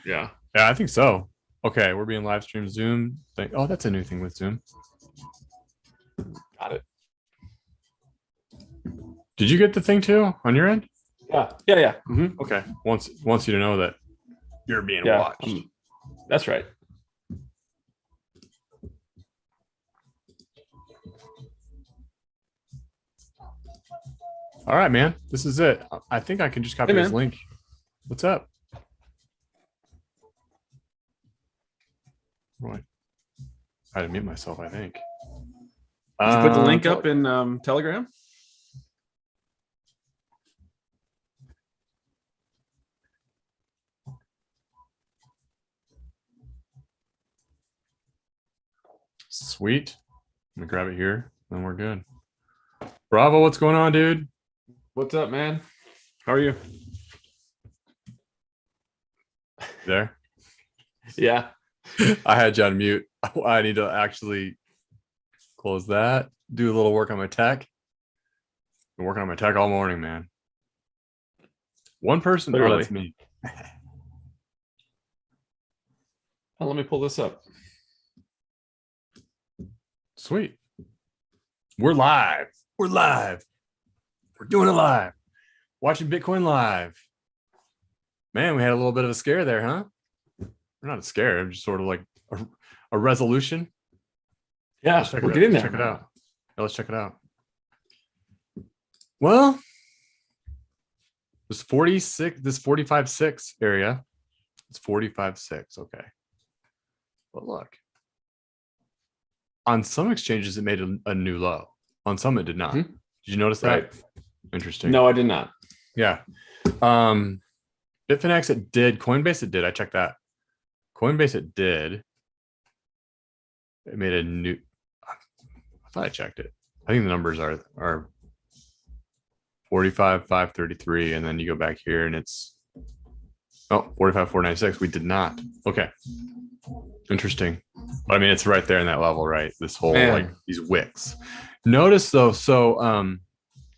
Yeah. Yeah, I think so. Okay, we're being live streamed Zoom. Oh, that's a new thing with Zoom. Got it. Did you get the thing too on your end? Yeah. Mm-hmm. Okay. Wants you to know that you're being watched. That's right. All right, man. This is it. I think I can just copy this link. What's up? Right. I had to mute myself, I think. Did you put the link up in Telegram? Sweet. Let me grab it here, then we're good. Bravo, what's going on, dude? What's up, man? How are you? There? Yeah. I had you on mute. I need to actually close that, do a little work on my tech. Been working on my tech all morning, man. One person, Literally. Oh, that's me. Oh, let me pull this up. Sweet. We're live. We're live. We're doing it live. Watching Bitcoin live. Man, we had a little bit of a scare there, huh? We're not scared. I'm just sort of like a resolution. Yeah, we're getting there. Check it out. Let's check it out. Well, this 45.6 area. It's 45.6. Okay. But look. On some exchanges, it made a new low. On some, it did not. Did you notice that? Right. Interesting. No, I did not. Yeah. Bitfinex, it did. Coinbase, it did. I checked that. Coinbase, it did. It made a new. I thought I checked it. I think the numbers are 45,533, and then you go back here and it's 45,496. We did not. Okay. Interesting. But I mean, it's right there in that level, right? This whole like these wicks. Notice though, so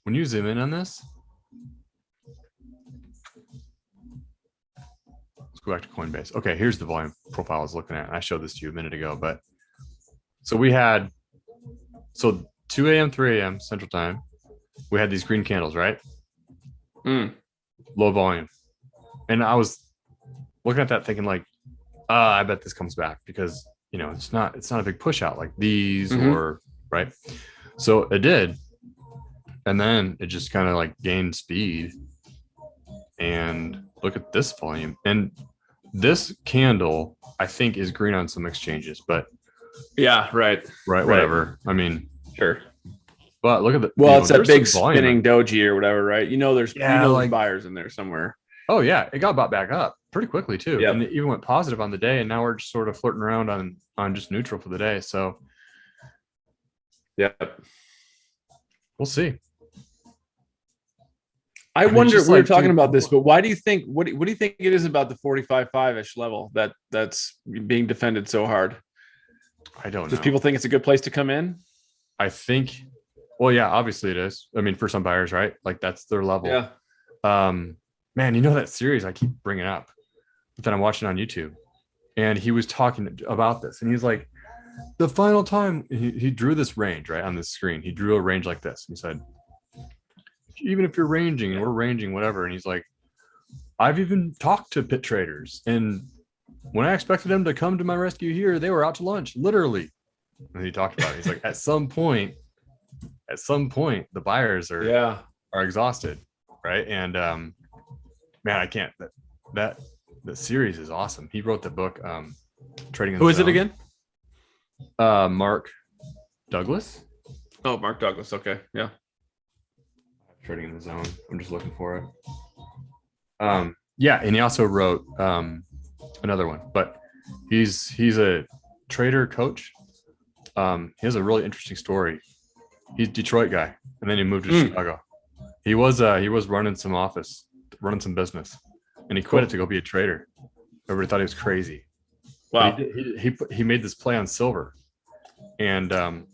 when you zoom in on this, let's go back to Coinbase. Okay, here's the volume profile I was looking at. I showed this to you a minute ago, but so we had 2 a.m., 3 a.m. Central Time. We had these green candles, right? Low volume. And I was looking at that thinking like, I bet this comes back because it's not a big push out like these or right. So it did. And then it just kind of like gained speed. And look at this volume. And this candle, I think, is green on some exchanges, but yeah, right. Whatever. I mean, sure. But look at the it's that big spinning doji or whatever, right? There's like buyers in there somewhere. Oh yeah, it got bought back up pretty quickly too. Yep. And it even went positive on the day, and now we're just sort of flirting around on just neutral for the day. So yeah, we'll see. I wonder, we were talking about this, but why do you think, what do you think it is about the 45.5-ish level that's being defended so hard? I don't know. Does people think it's a good place to come in? I think, well, yeah, obviously it is. I mean, for some buyers, right? Like that's their level. Yeah. Man, that series I keep bringing up that I'm watching on YouTube, and he was talking about this, and he's like, the final time he drew this range right on the screen. He drew a range like this. He said, even if you're ranging and we're ranging, whatever. And he's like, I've even talked to pit traders, and when I expected them to come to my rescue here, they were out to lunch, literally. And he talked about it. He's like, at some point, the buyers are exhausted, right? And man, I can't. That the series is awesome. He wrote the book, Trading in the Who is Zone. it again? Mark Douglas. Oh, Mark Douglas. Okay, yeah. Trading in the Zone. I'm just looking for it. Yeah, and he also wrote another one, but he's a trader coach. He has a really interesting story. He's a Detroit guy, and then he moved to Chicago. He was running some business, and he quit it to go be a trader. Everybody thought he was crazy. Wow. He made this play on silver, and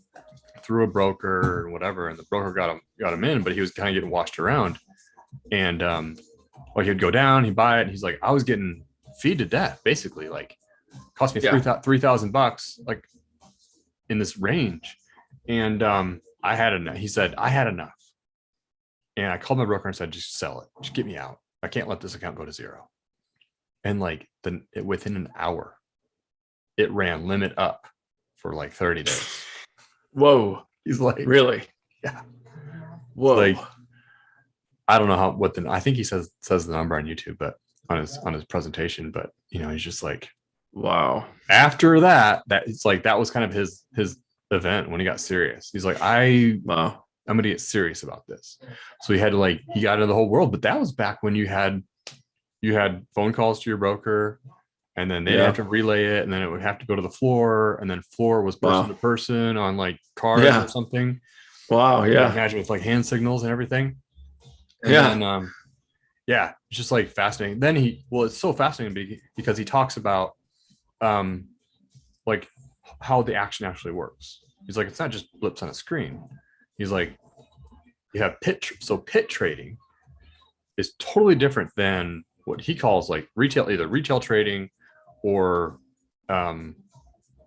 through a broker or whatever, and the broker got him in, but he was kind of getting washed around. And he'd go down, he'd buy it, and he's like, I was getting feed to death, basically. Like, cost me Yeah. $3,000 like in this range. And I had enough. He said, I had enough. And I called my broker and said, just sell it. Just get me out. I can't let this account go to zero. And like within an hour, it ran limit up for like 30 days. Whoa. He's like, really? Yeah. Whoa. Like, I don't know I think he says the number on YouTube, but on his presentation, but he's just like, wow. After that it's like, that was kind of his event when he got serious. He's like, wow. I'm going to get serious about this. So he had to he got into the whole world, but that was back when you had phone calls to your broker, and then they'd have to relay it, and then it would have to go to the floor, and then floor was person to person on like cards or something. Wow. Yeah. Imagine with like hand signals and everything. And then, it's just like fascinating. Then it's so fascinating because he talks about like how the action actually works. He's like, it's not just blips on a screen. He's like, you have pit trading is totally different than what he calls like either retail trading or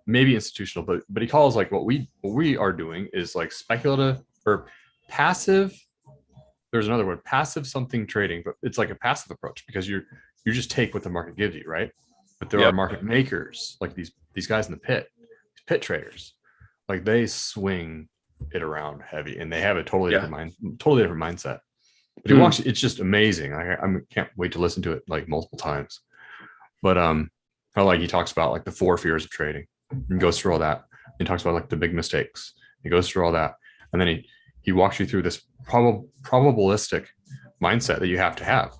maybe institutional, but he calls like what we are doing is like speculative or passive. There's another word, passive something trading, but it's like a passive approach because you just take what the market gives you, right? But there are market makers like these guys in the pit traders, like they swing it around heavy, and they have a totally different mindset. But he walks, it's just amazing. I can't wait to listen to it like multiple times. But how like he talks about like the 4 fears of trading and goes through all that. He talks about like the big mistakes. He goes through all that, and then he walks you through this probabilistic mindset that you have to have,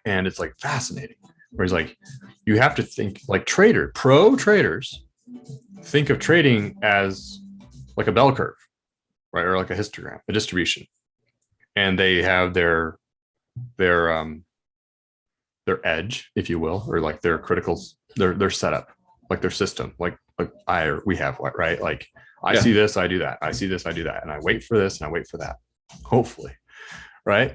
and it's like fascinating. Where he's like, you have to think like pro traders think of trading as like a bell curve, right? Or like a histogram, a distribution. And they have their edge, if you will, or like their criticals, their setup, like their system, like we have, right? Like I see this, I do that. I see this, I do that. And I wait for this and I wait for that, hopefully, right?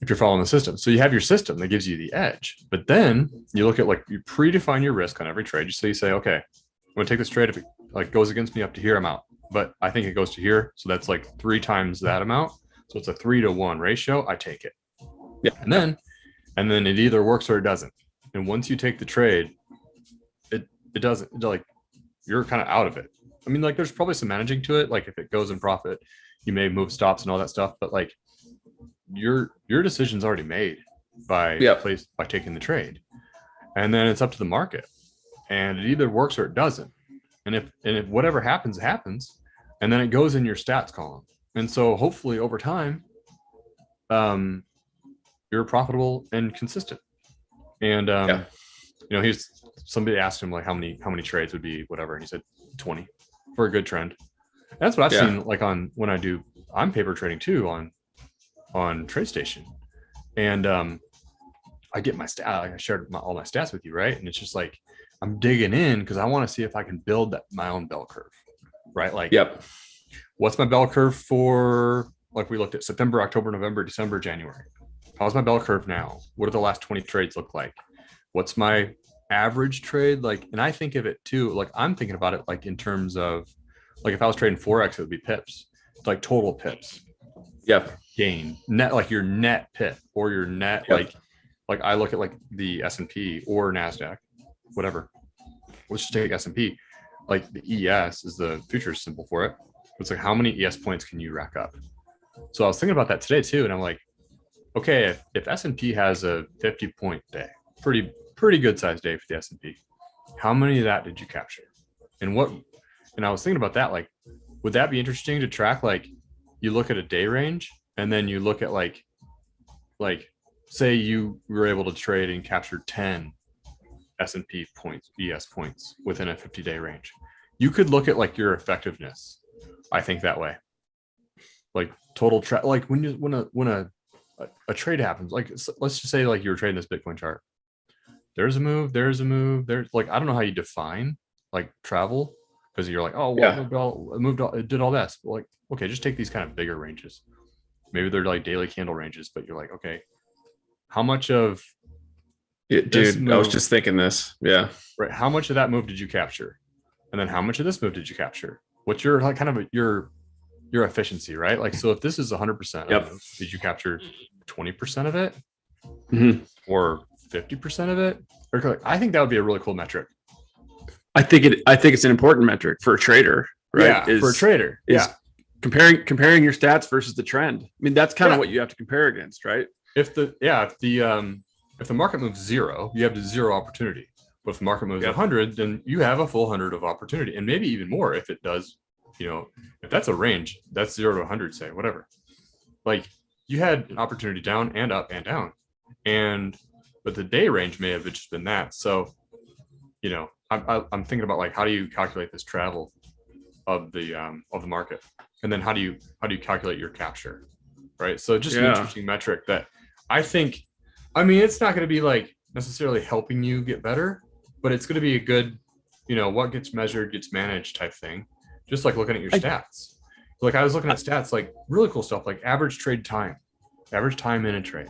If you're following the system. So you have your system that gives you the edge, but then you look at like, you predefine your risk on every trade. So you say, okay, I'm gonna take this trade. If it like goes against me up to here, I'm out. But I think it goes to here. So that's like 3 times that amount. So it's a 3-to-1 ratio. I take it. Yeah. And then it either works or it doesn't. And once you take the trade, it doesn't, like, you're kind of out of it. I mean, like there's probably some managing to it. Like if it goes in profit, you may move stops and all that stuff, but like your decision's already made by taking the trade. And then it's up to the market. And it either works or it doesn't. And if whatever happens, and then it goes in your stats column. And so hopefully over time, you're profitable and consistent. And somebody asked him like how many trades would be whatever, and he said 20 for a good trend. And that's what I've seen like when I'm paper trading too on TradeStation, and I get my stat. I shared all my stats with you, right? And it's just like I'm digging in because I want to see if I can build my own bell curve, right? Like, what's my bell curve for? Like we looked at September, October, November, December, January. How's my bell curve now? What do the last 20 trades look like? What's my average trade like? And I think of it too, like I'm thinking about it like in terms of like if I was trading Forex, it would be pips, like total pips. Gain net, like your net pip or your net, like I look at like the S&P or NASDAQ, whatever. Let's just take S&P. Like the ES is the futures symbol for it. It's like how many ES points can you rack up? So I was thinking about that today too, and I'm like, okay, if S&P has a 50-point day, pretty good sized day for the S&P, how many of that did you capture? And I was thinking about that, like, would that be interesting to track? Like you look at a day range and then you look at like say you were able to trade and capture 10 S&P points, ES points within a 50-day range. You could look at like your effectiveness, I think, that way. Like total like when a trade happens, like let's just say like you were trading this Bitcoin chart. There's a move. There's like, I don't know how you define like travel, because you're like, oh, well, it did all this. But like, okay, just take these kind of bigger ranges. Maybe they're like daily candle ranges, but you're like, okay, how much of Yeah, This dude, I was move, just thinking this. Yeah. right? How much of that move did you capture? And then how much of this move did you capture? What's your like kind of your efficiency, right? Like, so if this is 100% of Yep. the move, did you capture 20% of it Mhm. or 50% of it? Or like, I think that would be a really cool metric. I think it's an important metric for a trader, right? Yeah, for a trader. Is Yeah. comparing your stats versus the trend. I mean, that's kind of Yeah. what you have to compare against, right? If the market moves 0, you have the 0 opportunity. But if the market moves 100, then you have a full 100 of opportunity, and maybe even more if it does. If that's a range, that's 0 to 100, say whatever. Like, you had an opportunity down and up and down, but the day range may have just been that. So, I'm thinking about like, how do you calculate this travel of the market, and then how do you calculate your capture, right? So just an interesting metric that I think, I mean, it's not going to be like necessarily helping you get better, but it's going to be a good, what gets measured gets managed type thing. Just like looking at your stats. Like, I was looking at stats, like really cool stuff, like average time in a trade,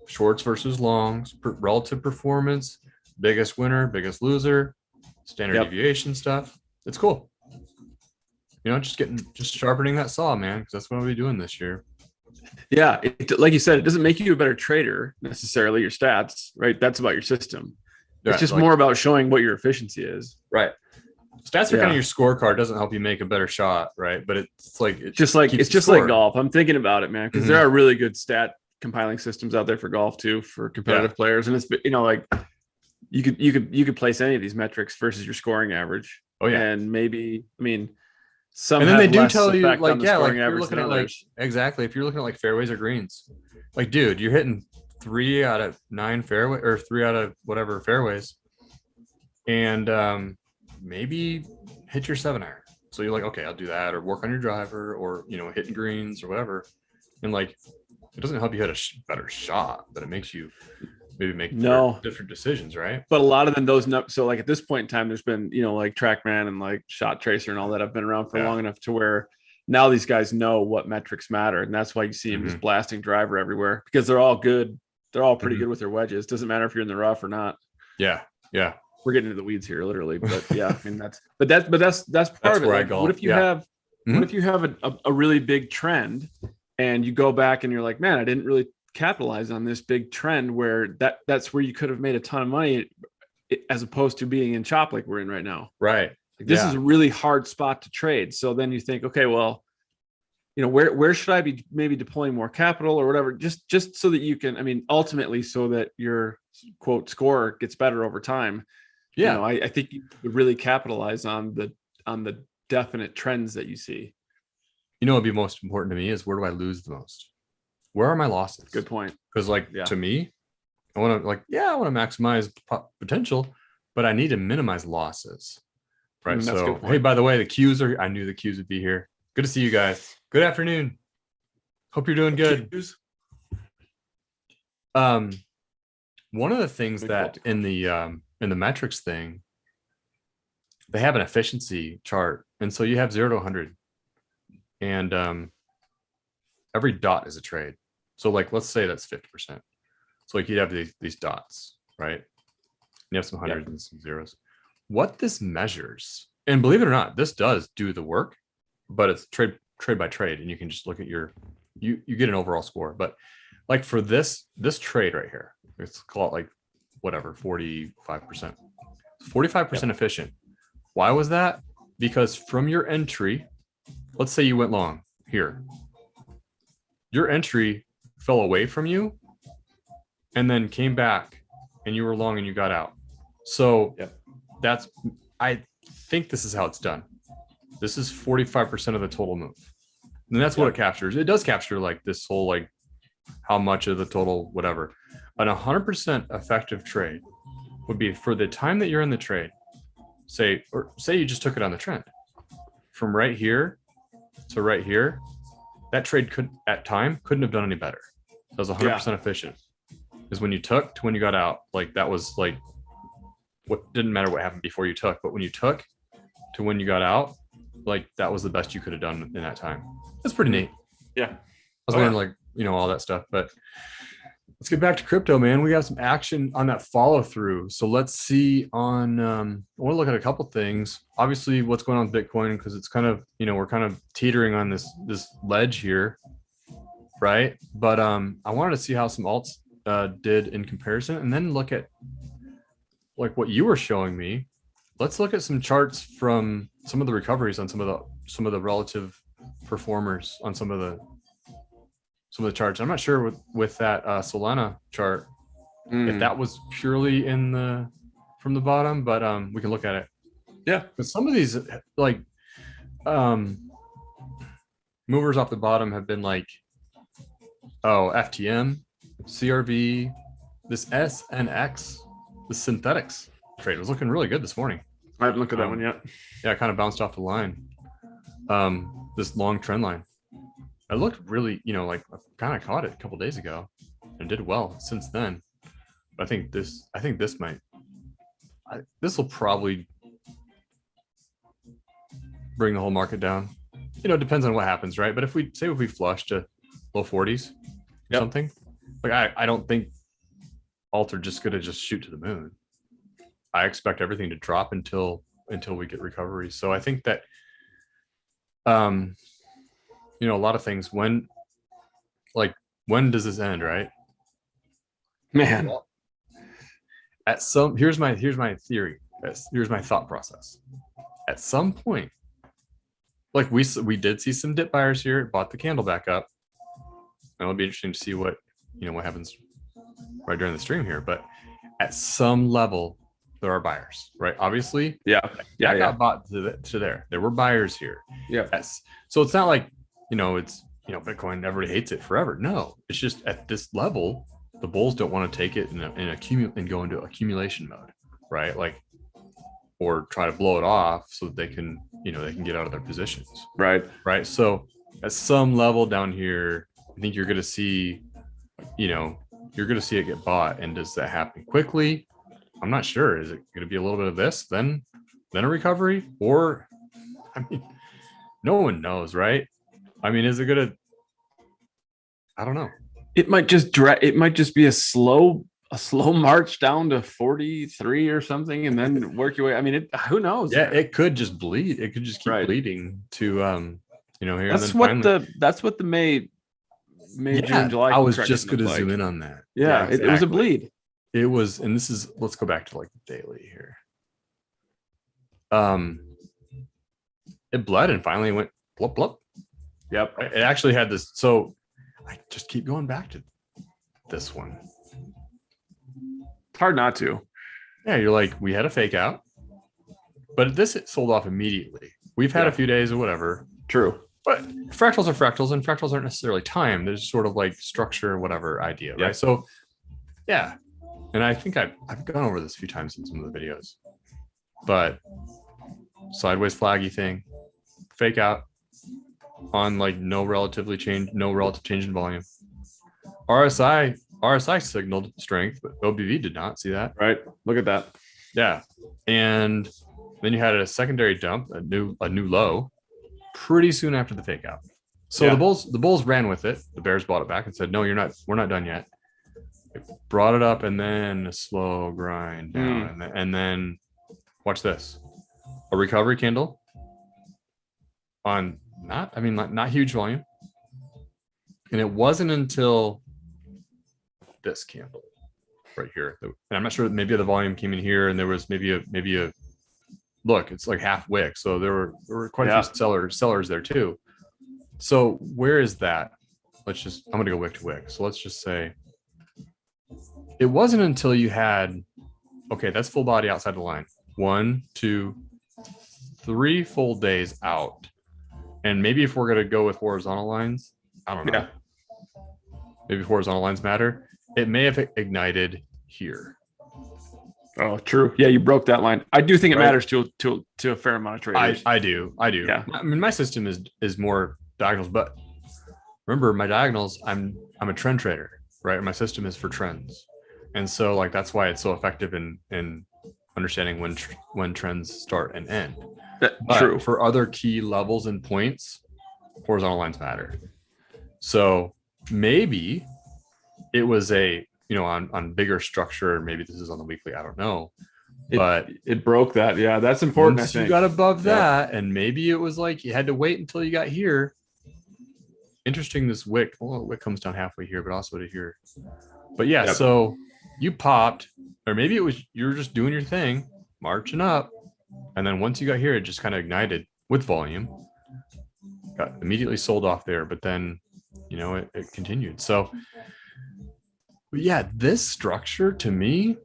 shorts versus longs, relative performance, biggest winner, biggest loser, standard deviation stuff. It's cool. Just sharpening that saw, man, because that's what I'll be doing this year. Yeah, like you said, it doesn't make you a better trader necessarily, your stats, right? That's about your system. It's just more about showing what your efficiency is. Right. Stats are kind of your scorecard. Doesn't help you make a better shot, right? But it's just like golf. I'm thinking about it, man, because there are really good stat compiling systems out there for golf too, for competitive players, and it's like you could place any of these metrics versus your scoring average. Oh yeah, and maybe, I mean, some, and then they do tell you, like, yeah, like you're looking at like, exactly, if you're looking at like fairways or greens, like, dude, you're hitting 3 out of 9 fairway, or 3 out of whatever fairways, and maybe hit your 7-iron. So you're like, okay, I'll do that, or work on your driver, or hitting greens or whatever. And like, it doesn't help you hit a better shot, but it makes you maybe make different decisions, right? But a lot of them, so like at this point in time, there's been like TrackMan and like Shot Tracer and all that have been around for long enough to where now these guys know what metrics matter, and that's why you see them just blasting driver everywhere, because they're all good. They're all pretty good with their wedges. Doesn't matter if you're in the rough or not. Yeah. We're getting into the weeds here, literally, but yeah, I mean that's part of it. Like, what if you have a really big trend, and you go back and you're like, man, I didn't really capitalize on this big trend, where that's where you could have made a ton of money, as opposed to being in chop like we're in right now. Right. Like, this is a really hard spot to trade. So then you think, okay, well, where should I be maybe deploying more capital or whatever, just so that you can, I mean, ultimately, so that your quote score gets better over time. Yeah. I think you would really capitalize on the definite trends that you see. What'd be most important to me is, where do I lose the most? Where are my losses? Good point. Because to me, I want to maximize potential, but I need to minimize losses. Right. So, hey, by the way, I knew the Qs would be here. Good to see you guys. Good afternoon. Hope you're doing good. One of the things that in the metrics thing, they have an efficiency chart. And so you have 0 to 100, and every dot is a trade. So like, let's say that's 50%. So like, you'd have these dots, right? And you have some hundreds and some zeros. What this measures, and believe it or not, this does do the work, but it's trade by trade, and you can just look at you get an overall score. But like, for this trade right here, let's call it like whatever, 45%. 45% efficient. Why was that? Because from your entry, let's say you went long here, your entry fell away from you and then came back, and you were long and you got out. So I think this is how it's done. This is 45% of the total move. And that's what it captures. It does capture like this whole, like, how much of the total, whatever. An 100% effective trade would be, for the time that you're in the trade, say you just took it on the trend from right here to right here, that trade couldn't have done any better. That was 100% efficient. Because when you took to when you got out, like, that was like, what didn't matter what happened before you took, but when you took to when you got out, like, that was the best you could have done in that time. That's pretty neat. Yeah. I was wondering, like, all that stuff, but let's get back to crypto, man. We got some action on that follow through. So let's see on, I want to look at a couple things. Obviously what's going on with Bitcoin, because it's kind of, we're kind of teetering on this ledge here, right? But I wanted to see how some alts did in comparison, and then look at like what you were showing me. Let's look at some charts from some of the recoveries on some of the relative performers on some of the charts. I'm not sure with that Solana chart if that was purely from the bottom, but we can look at it. Yeah, but some of these like movers off the bottom have been like, FTM, CRV, this SNX, the synthetics trade was looking really good this morning. I haven't looked at that one yet. Yeah, it kind of bounced off the line. This long trend line. It looked really, like I kind of caught it a couple days ago and did well since then. But I think this will probably bring the whole market down. It depends on what happens, right? But if we flush to low 40s or something, like I don't think alts are just gonna just shoot to the moon. I expect everything to drop until we get recovery. So I think that a lot of things, when does this end, right? Man, here's my theory, guys. Here's my thought process. At some point, like we did see some dip buyers here, bought the candle back up, and it'll be interesting to see what happens right during the stream here. But at some level, there are buyers, right? Obviously, got bought to there. There were buyers here. Yeah. So it's not like it's Bitcoin, everybody hates it forever. No, it's just at this level, the bulls don't want to take it and go into accumulation mode, right? Like, or try to blow it off so that they can get out of their positions. Right. So at some level down here, I think you're going to see, it get bought. And does that happen quickly? I'm not sure. Is it going to be a little bit of this, then a recovery? Or, no one knows, right? Is it going to, I don't know. It might just be a slow march down to 43 or something, and then work your way. Who knows? Yeah, it could just bleed. It could just keep bleeding to here. That's what the May, June, July. I was just going to zoom in on that. Yeah, exactly. It was a bleed. It was, and let's go back to like the daily here. It bled and finally went blub blub. Yep. It actually had this. So I just keep going back to this one. It's hard not to. Yeah, you're like, we had a fake out, but it sold off immediately. We've had a few days or whatever. True. But fractals are fractals, and fractals aren't necessarily time. There's sort of like structure and whatever idea, right? So, yeah. And I think I've gone over this a few times in some of the videos. But sideways flaggy thing, fake out on like no relative change in volume. RSI signaled strength, but OBV did not. See that? Right. Look at that. Yeah. And then you had a secondary dump, a new low, pretty soon after the fake out. So the bulls ran with it. The bears bought it back and said, "No, we're not done yet." They brought it up, and then a slow grind down, and then watch this, a recovery candle on not huge volume, and it wasn't until this candle right here, and I'm not sure, maybe the volume came in here, and there was maybe a look, it's like half wick, so there were quite a few sellers there too. So where is that? I'm gonna go wick to wick. So let's just say it wasn't until you had, that's full body outside the line, 1, 2, 3 full days out. And maybe if we're going to go with horizontal lines, I don't know. Maybe horizontal lines matter. It may have ignited here. Oh, true. Yeah, you broke that line. I do think it matters to a fair amount of traders. I do. Yeah. My system is more diagonals, but remember, my diagonals, I'm a trend trader, right? My system is for trends. And so like that's why it's so effective in understanding when trends start and end. True. For other key levels and points, horizontal lines matter. So maybe it was a on bigger structure, maybe this is on the weekly, I don't know. It, But it broke that. Yeah, that's important. once I you think got above Yep. that, and maybe it was like you had to wait until you got here. Interesting, this wick. Well, the wick comes down halfway here, but also to here. But yeah, Yep. so you popped, or maybe it was you were just doing your thing, marching up, and then once you got here, it just kind of ignited with volume. Got immediately sold off there, but then it continued. So but yeah, this structure to me,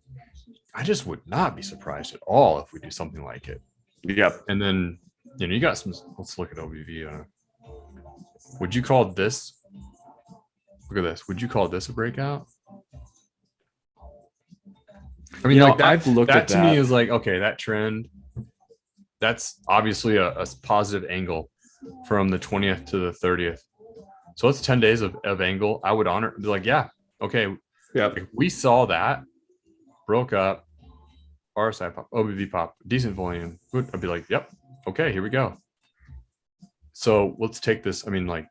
I just would not be surprised at all if we do something like it. Yep. And then you got some. Let's look at OBV. Would you call this? Look at this. Would you call this a breakout? I mean, like that, I've looked that at to that. me is like, okay, that trend. That's obviously a positive angle from the 20th to the 30th. So it's 10 days of angle. I would honor, be like, yeah, okay. Yep. If we saw that, broke up, RSI pop, OBV pop, decent volume, I'd be like, yep, okay, here we go. So let's take this. I mean, like,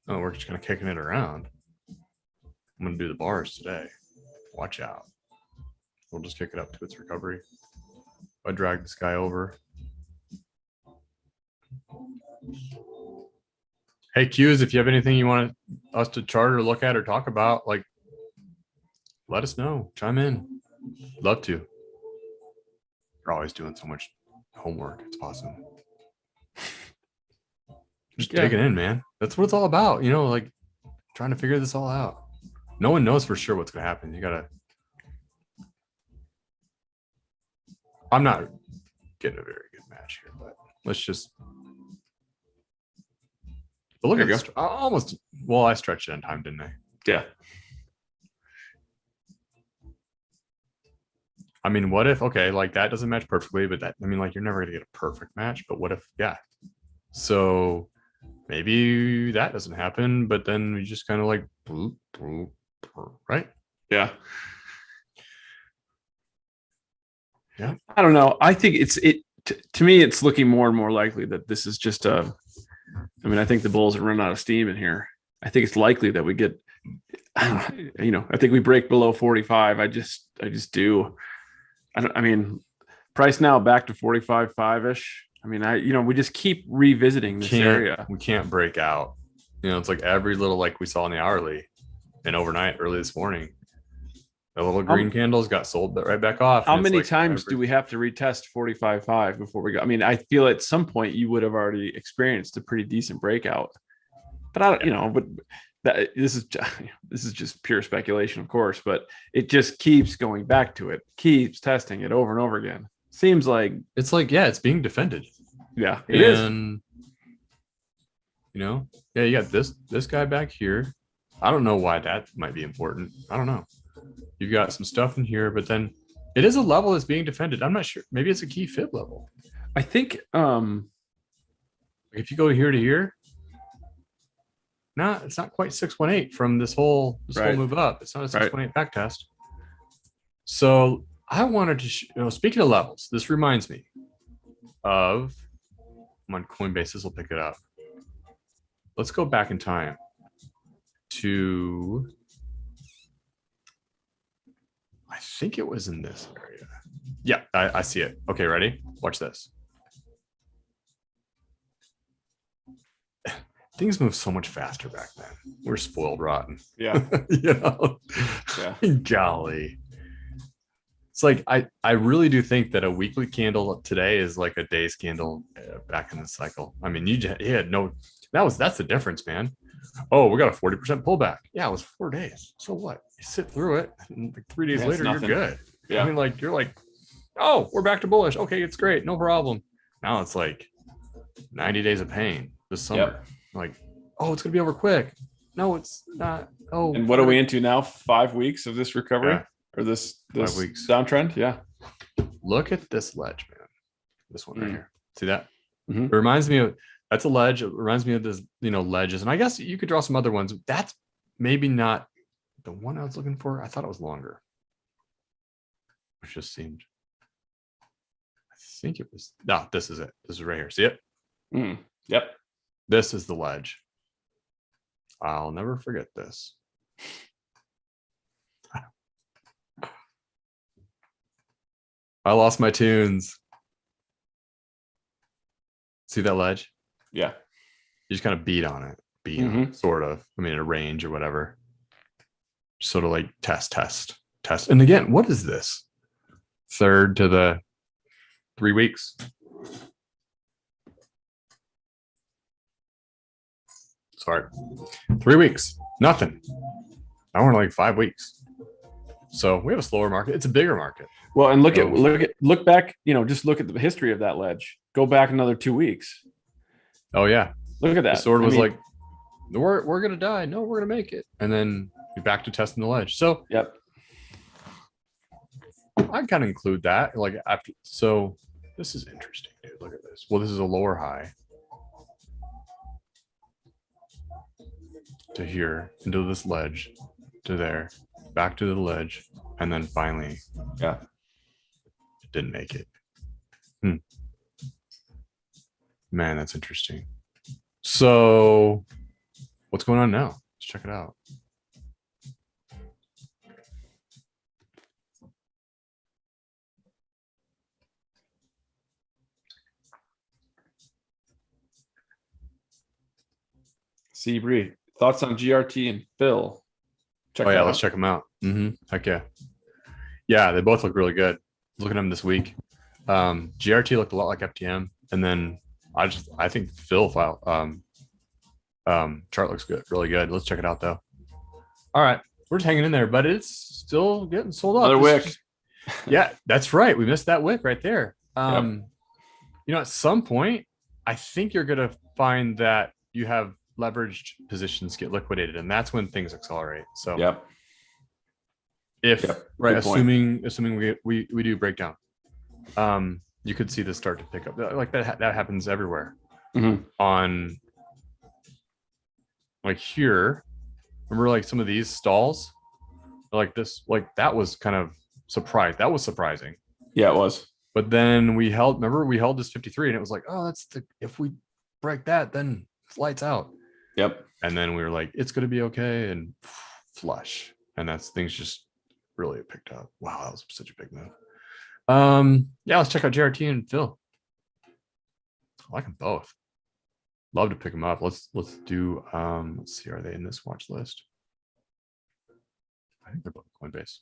oh, we're just kind of kicking it around. I'm going to do the bars today. Watch out. We'll just kick it up to its recovery. I drag this guy over. Hey, Q's, if you have anything you want us to chart or look at or talk about, like, let us know. Chime in. Love to. You're always doing so much homework. It's awesome. Just take it in, man. That's what it's all about. Like trying to figure this all out. No one knows for sure what's going to happen. You got to. I'm not getting a very good match here, but let's just. But look at this. I stretched it in time, didn't I? Yeah. I mean, what if, okay, like that doesn't match perfectly, but that, I mean, like you're never going to get a perfect match, but what if, yeah. So maybe that doesn't happen, but then we just kind of like, bloop, bloop, bloop, right? Yeah. Yeah. I don't know. I think to me, it's looking more and more likely that this is just I think the Bulls are running out of steam in here. I think it's likely that we get, I think we break below 45. I just do. Price now back to 45.5-ish. I mean, we just keep revisiting this area. We can't break out. It's like every little, like we saw in the hourly and overnight early this morning. The little green candles got sold right back off. How many times do we have to retest 45.5 before we go? I mean, I feel at some point you would have already experienced a pretty decent breakout. But this is just pure speculation, of course, but it just keeps going back to it, keeps testing it over and over again. Seems like it's like, yeah, it's being defended. Yeah, it is. You got this guy back here. I don't know why that might be important. I don't know. You've got some stuff in here, but then it is a level that's being defended. I'm not sure. Maybe it's a key fib level. I think if you go here to here, it's not quite 618 from this whole move up. It's not a 618 back test. So I wanted to, speaking of levels, this reminds me of, I'm on Coinbase, this will pick it up. Let's go back in time to, I think it was in this area. Yeah, I see it. Okay, ready? Watch this. Things move so much faster back then. We're spoiled rotten. Yeah. Yeah. Golly. It's like, I really do think that a weekly candle today is like a day's candle back in the cycle. I mean, you had no, that's the difference, man. Oh, we got a 40% pullback. Yeah, it was 4 days. So what? You sit through it, and like 3 days later, you're good. Yeah. I mean, like, you're like, oh, we're back to bullish. Okay, it's great. No problem. Now it's like 90 days of pain this summer. Yep. Like, oh, it's going to be over quick. No, it's not. Oh. And what are we into now? 5 weeks of this recovery? Yeah. Or this 5 weeks downtrend? Yeah. Look at this ledge, man. This one right here. See that? Mm-hmm. It reminds me of, that's a ledge. It reminds me of this, ledges. And I guess you could draw some other ones. That's maybe not the one I was looking for. I thought it was longer. Which just seemed, I think it was, no, this is it. This is right here. See it? Mm. Yep. This is the ledge. I'll never forget this. I lost my tunes. See that ledge? Yeah. You just kind of beat on it, sort of. I mean, a range or whatever. Sort of like test. And again, what is this? Third to the 3 weeks. Sorry. 3 weeks. Nothing. I want like 5 weeks. So we have a slower market. It's a bigger market. Well, and look back, just look at the history of that ledge. Go back another 2 weeks. Oh yeah. Look at that. The sword was like, we're gonna die. No, we're gonna make it. And then you're back to testing the ledge. So yep. I kind of include that. Like after, so this is interesting, dude. Look at this. Well, this is a lower high to here, into this ledge, to there, back to the ledge, and then finally, yeah, it didn't make it. Man, that's interesting. So what's going on now? Let's check it out. Bree, thoughts on GRT and Phil? Let's check them out. Heck yeah. Yeah, they both look really good. Look at them this week. GRT looked a lot like FTM, and then I think Phil file chart looks good, really good. Let's check it out though. All right, we're just hanging in there, but it's still getting sold up. Another wick. Yeah, that's right. We missed that wick right there. At some point, I think you're gonna find that you have leveraged positions get liquidated, and that's when things accelerate. So assuming we do break down, you could see this start to pick up. Like that happens everywhere. On like here, remember like some of these stalls like this, like that was kind of surprised. That was surprising. Yeah, it was. But then we held this 53 and it was like, oh, if we break that, then it's lights out. Yep. And then we were like, it's going to be okay, and flush. And that's things just really picked up. Wow, that was such a big move. Let's check out JRT and Phil. I like them both. Love to pick them up. Let's do let's see, are they in this watch list? I think they're both Coinbase.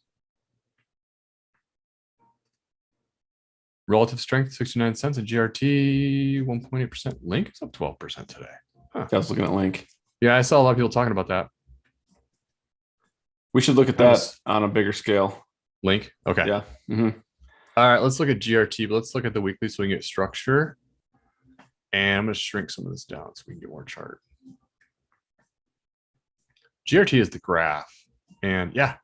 Relative strength 69 cents, and GRT 1.8%. Link is up 12% today. Huh. I was looking at Link. Yeah, I saw a lot of people talking about that. We should look at that on a bigger scale. Link. Okay. Yeah. All right, let's look at GRT, but let's look at the weekly so we can get structure. And I'm going to shrink some of this down so we can get more chart. GRT is the graph. And yeah,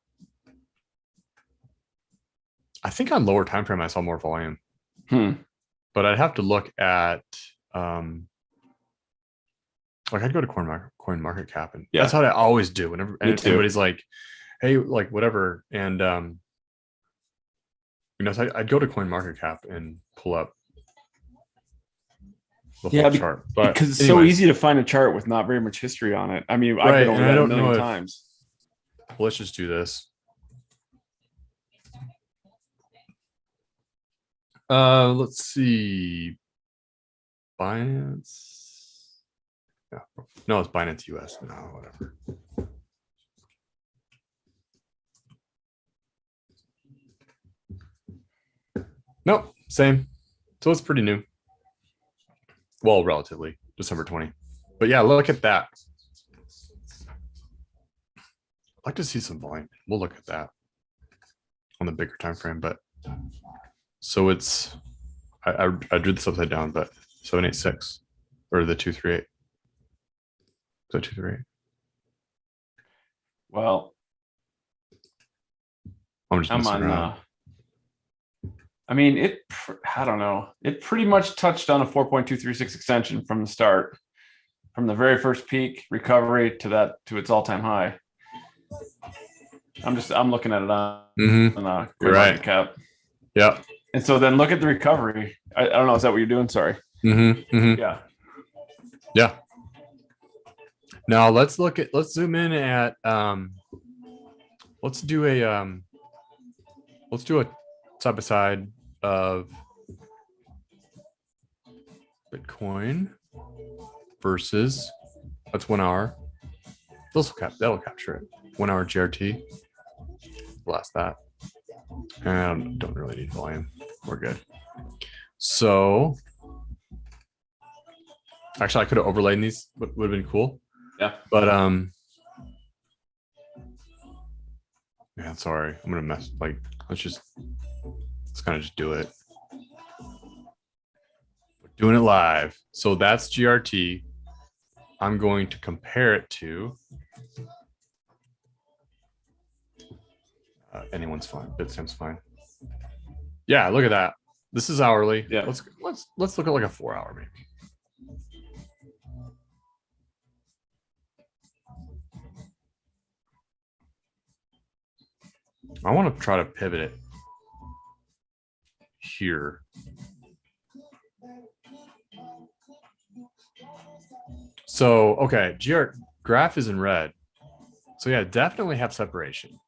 I think on lower time frame I saw more volume. But I'd have to look at like I'd go to coin market cap, and that's how I always do whenever anybody's like, hey, like whatever. And so I'd go to coin market cap and pull up the whole chart. But because it's so easy to find a chart with not very much history on it. I mean, I've been over that a million times. Let's just do this. Let's see. Binance. Yeah. No, it's Binance US. No, whatever. Nope, same. So it's pretty new. Well, relatively, December 20. But yeah, look at that. I'd like to see some volume. We'll look at that on the bigger time frame. But so it's I drew this upside down, but 786 or the 238. So 238. Well, I'm just messing around. I mean, I don't know. It pretty much touched on a 4.236 extension from the start, from the very first peak recovery to its all-time high. I'm looking at it on market cap. Yeah. And so then look at the recovery. I don't know. Is that what you're doing? Sorry. Yeah. Yeah. Now let's zoom in at let's do a side by side of Bitcoin versus, that's 1 hour. That'll capture it. 1 hour GRT. Blast that. And don't really need volume. We're good. So actually I could have overlaid these, would have been cool. Yeah. But yeah, sorry. I'm gonna mess, like, let's kind of just do it. We're doing it live. So that's GRT. I'm going to compare it to anyone's fine. Bitstam's fine. Yeah, look at that. This is hourly. Yeah. Let's look at like a 4 hour maybe. I want to try to pivot it here. So, okay, graph is in red. So yeah, definitely have separation.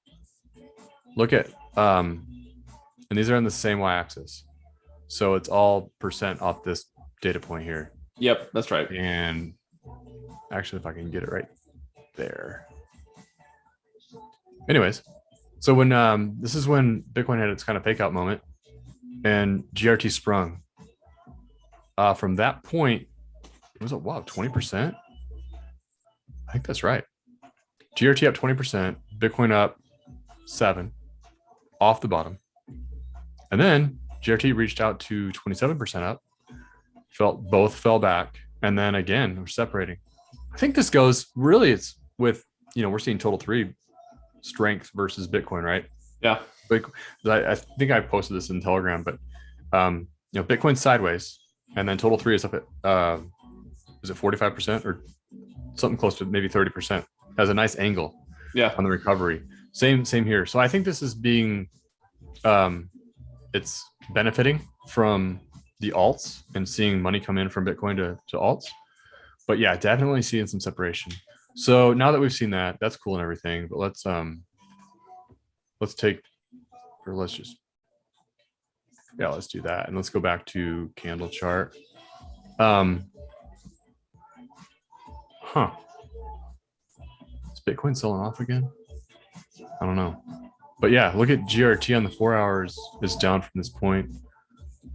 Look at, and these are on the same y-axis. So it's all percent off this data point here. Yep, that's right. And actually, if I can get it right there. Anyways, so when this is when Bitcoin had its kind of fake out moment and GRT sprung. From that point, it was, wow, 20%. I think that's right. GRT up 20%, Bitcoin up 7 off the bottom. And then GRT reached out to 27% up, both fell back. And then again, we're separating. I think this goes really, it's with, we're seeing total 3 strength versus Bitcoin, right? Yeah. I think I posted this in Telegram, but Bitcoin's sideways, and then total 3 is up at is it 45% or something close to maybe 30%? Has a nice angle, on the recovery. Same here. So I think this is being, it's benefiting from the alts and seeing money come in from Bitcoin to alts. But yeah, definitely seeing some separation. So now that we've seen that, that's cool and everything. But let's do that, and let's go back to candle chart. Is Bitcoin selling off again? I don't know. But yeah, look at GRT on the 4 hours is down from this point,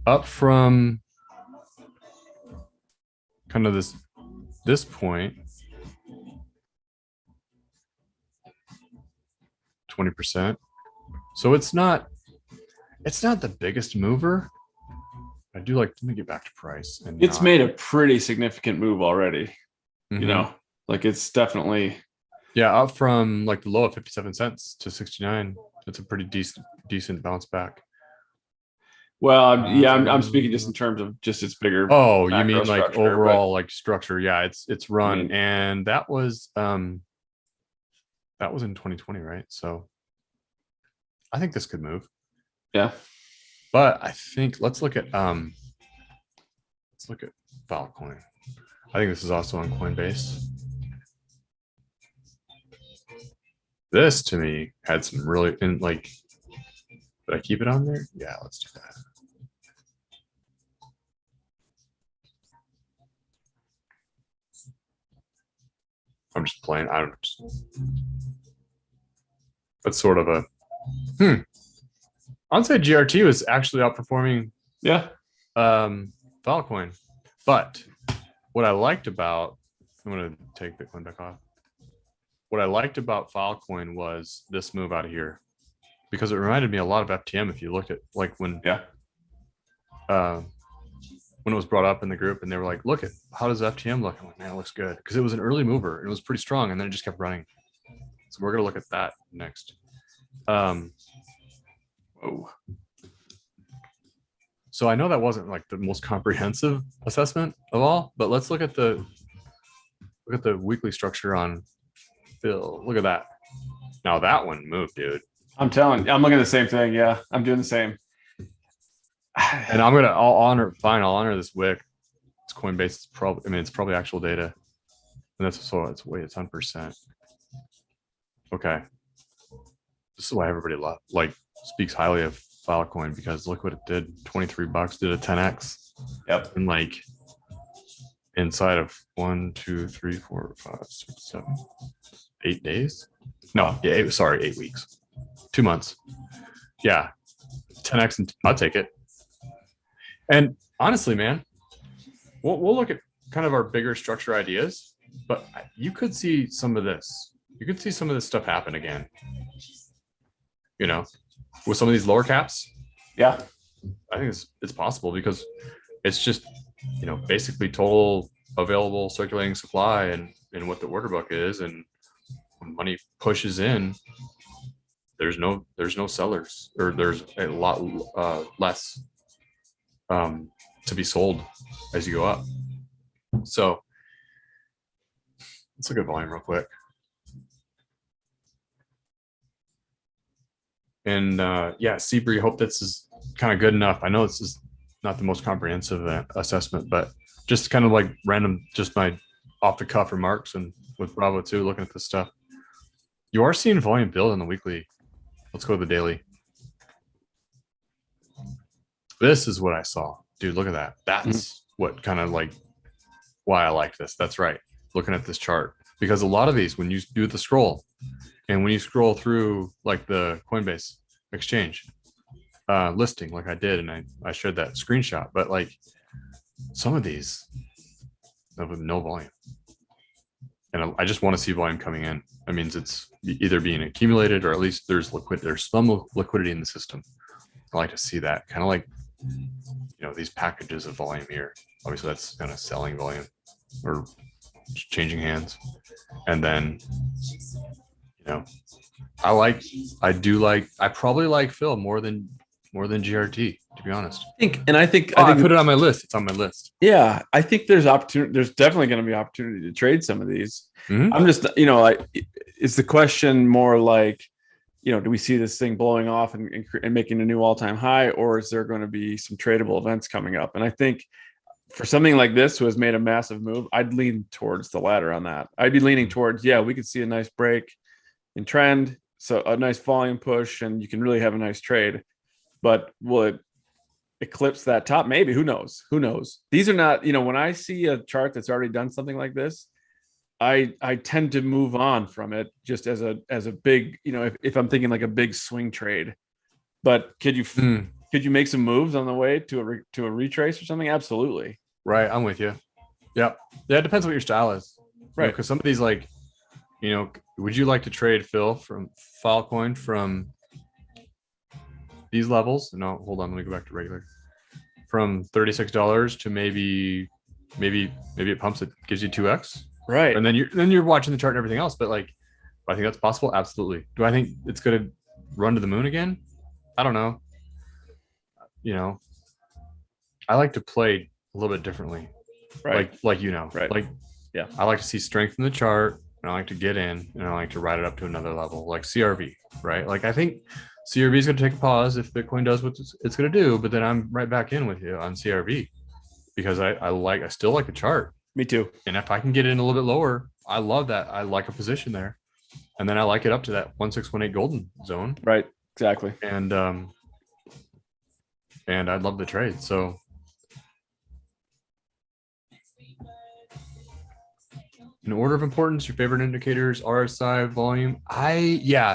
up from kind of this point, 20%. So it's not the biggest mover. I do like, let me get back to price. And it's made a pretty significant move already. Mm-hmm. Like it's definitely, yeah, up from like the low of 57 cents to 69. It's a pretty decent bounce back. Well, I'm speaking just in terms of just its bigger. Oh, you mean like structure, overall like structure? Yeah, it's run, and that was in 2020, right? So I think this could move. Yeah, but I think let's look at Filecoin. I think this is also on Coinbase. This to me had some really, and like, did I keep it on there? Yeah, let's do that. I'm just playing. That's sort of a I'd say GRT was actually outperforming Filecoin. But what I liked about, I'm going to take Bitcoin back off. What I liked about Filecoin was this move out of here, because it reminded me a lot of FTM. If you looked at like when it was brought up in the group and they were like, look at how does FTM look? I'm like, man, it looks good, because it was an early mover and it was pretty strong, and then it just kept running. So we're going to look at that next. So I know that wasn't like the most comprehensive assessment of all, but let's look at the weekly structure on Phil. Look at that. Now that one moved, dude. I'm telling you, I'm looking at the same thing. Yeah, I'm doing the same. And I'll honor this wick. It's Coinbase. It's probably actual data, and it's on percent. Okay, this is why everybody speaks highly of Filecoin because look what it did. $23 did a 10x. Yep. And like inside of 1, 2, 3, 4, 5, 6, 7, 8 days. No, yeah, 8 weeks. 2 months. Yeah. 10x and I'll take it. And honestly, man, we'll look at kind of our bigger structure ideas, but you could see some of this. You could see some of this stuff happen again. You know, with some of these lower caps. Yeah. I think it's possible because it's just, you know, basically total available circulating supply and what the order book is. And when money pushes in, there's no sellers, or there's a lot less to be sold as you go up. So let's look at volume real quick. And yeah, Seabury, hope this is kind of good enough. I know this is not the most comprehensive assessment, but just kind of like random, just my off the cuff remarks, and with Bravo too, looking at this stuff. You are seeing volume build on the weekly. Let's go to the daily. This is what I saw. Dude, look at that. That's what kind of like why I like this. That's right. Looking at this chart, because a lot of these, when you do the scroll and when you scroll through like the Coinbase exchange listing, like I did, and I shared that screenshot, but like some of these have no volume. And I just want to see volume coming in. That means it's either being accumulated, or at least there's some liquidity in the system. I like to see that, kind of like, you know, these packages of volume here. Obviously that's kind of selling volume or changing hands. And then, you know, I probably like Phil more than GRT, to be honest. I think I put it on my list. It's on my list. Yeah, I think there's opportunity. There's definitely going to be opportunity to trade some of these. Mhm. I'm just, you know, is the question more like, you know, do we see this thing blowing off and making a new all-time high, or is there going to be some tradable events coming up? And I think for something like this, who has made a massive move, I'd lean towards the latter on that. I'd be leaning towards, yeah, we could see a nice break in trend, so a nice volume push, and you can really have a nice trade. But will it eclipse that top? Maybe. Who knows? These are not, you know, when I see a chart that's already done something like this, I tend to move on from it just as a big, you know, if I'm thinking like a big swing trade. But could you make some moves on the way to a retrace or something? Absolutely. Right, I'm with you. Yep. Yeah, it depends what your style is. Right. Because some of these, like, you know, would you like to trade Phil from Filecoin from these levels? No, hold on, let me go back to regular. From $36 to maybe it pumps, it gives you 2x. Right. And then you're watching the chart and everything else. But like, do I think that's possible? Absolutely. Do I think it's gonna run to the moon again? I don't know. You know, I like to play a little bit differently. Right. Like you know. Right. Like, yeah. I like to see strength in the chart, and I like to get in, and I like to ride it up to another level, like CRV, right? Like, I think CRV is going to take a pause if Bitcoin does what it's going to do, but then I'm right back in with you on CRV because I still like the chart. Me too. And if I can get in a little bit lower, I love that. I like a position there, and then I like it up to that 1618 golden zone. Right. Exactly. And I love the trade. So in order of importance, your favorite indicators, RSI, volume.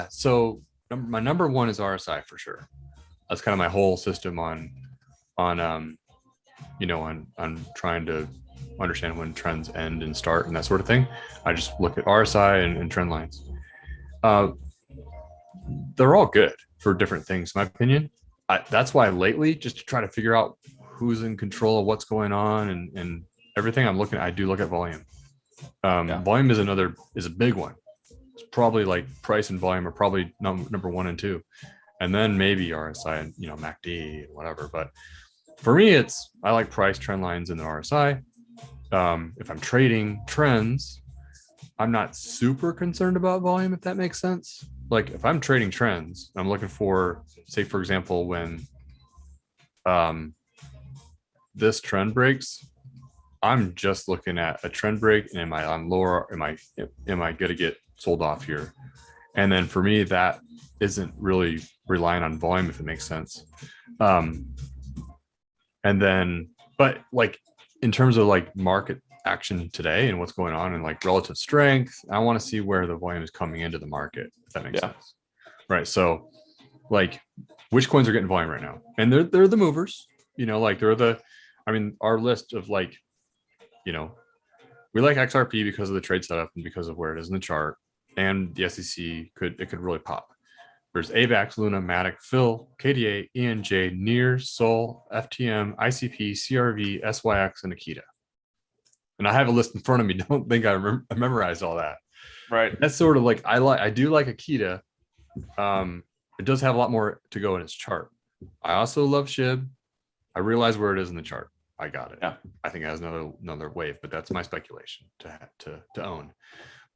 So my number one is RSI for sure. That's kind of my whole system on trying to understand when trends end and start and that sort of thing. I just look at RSI and trend lines. They're all good for different things, in my opinion. That's why lately, just to try to figure out who's in control of what's going on and everything I'm looking at, I do look at volume. Volume is a big one. It's probably like price and volume are probably number 1 and 2, and then maybe RSI and, you know, MACD and whatever. But for me, I like price, trend lines, and the RSI. If I'm trading trends, I'm not super concerned about volume, if that makes sense. Like, if I'm trading trends, I'm looking for, say, for example, when this trend breaks, I'm just looking at a trend break, and am I on lower? Am I going to get sold off here? And then for me, that isn't really relying on volume, if it makes sense. And then, but like in terms of like market action today and what's going on and like relative strength, I want to see where the volume is coming into the market, if that makes sense. Right. So like which coins are getting volume right now? And they're the movers, like our list of like, we like XRP because of the trade setup and because of where it is in the chart. And the SEC could really pop. There's Avax, Luna, Matic, Phil, KDA, ENJ, NEAR, Sol, FTM, ICP, CRV, SYX, and Akita. And I have a list in front of me. Don't think I memorized all that. Right. That's sort of like I do like Akita. It does have a lot more to go in its chart. I also love SHIB. I realize where it is in the chart. I got it. Yeah. I think it has another wave, but that's my speculation to own.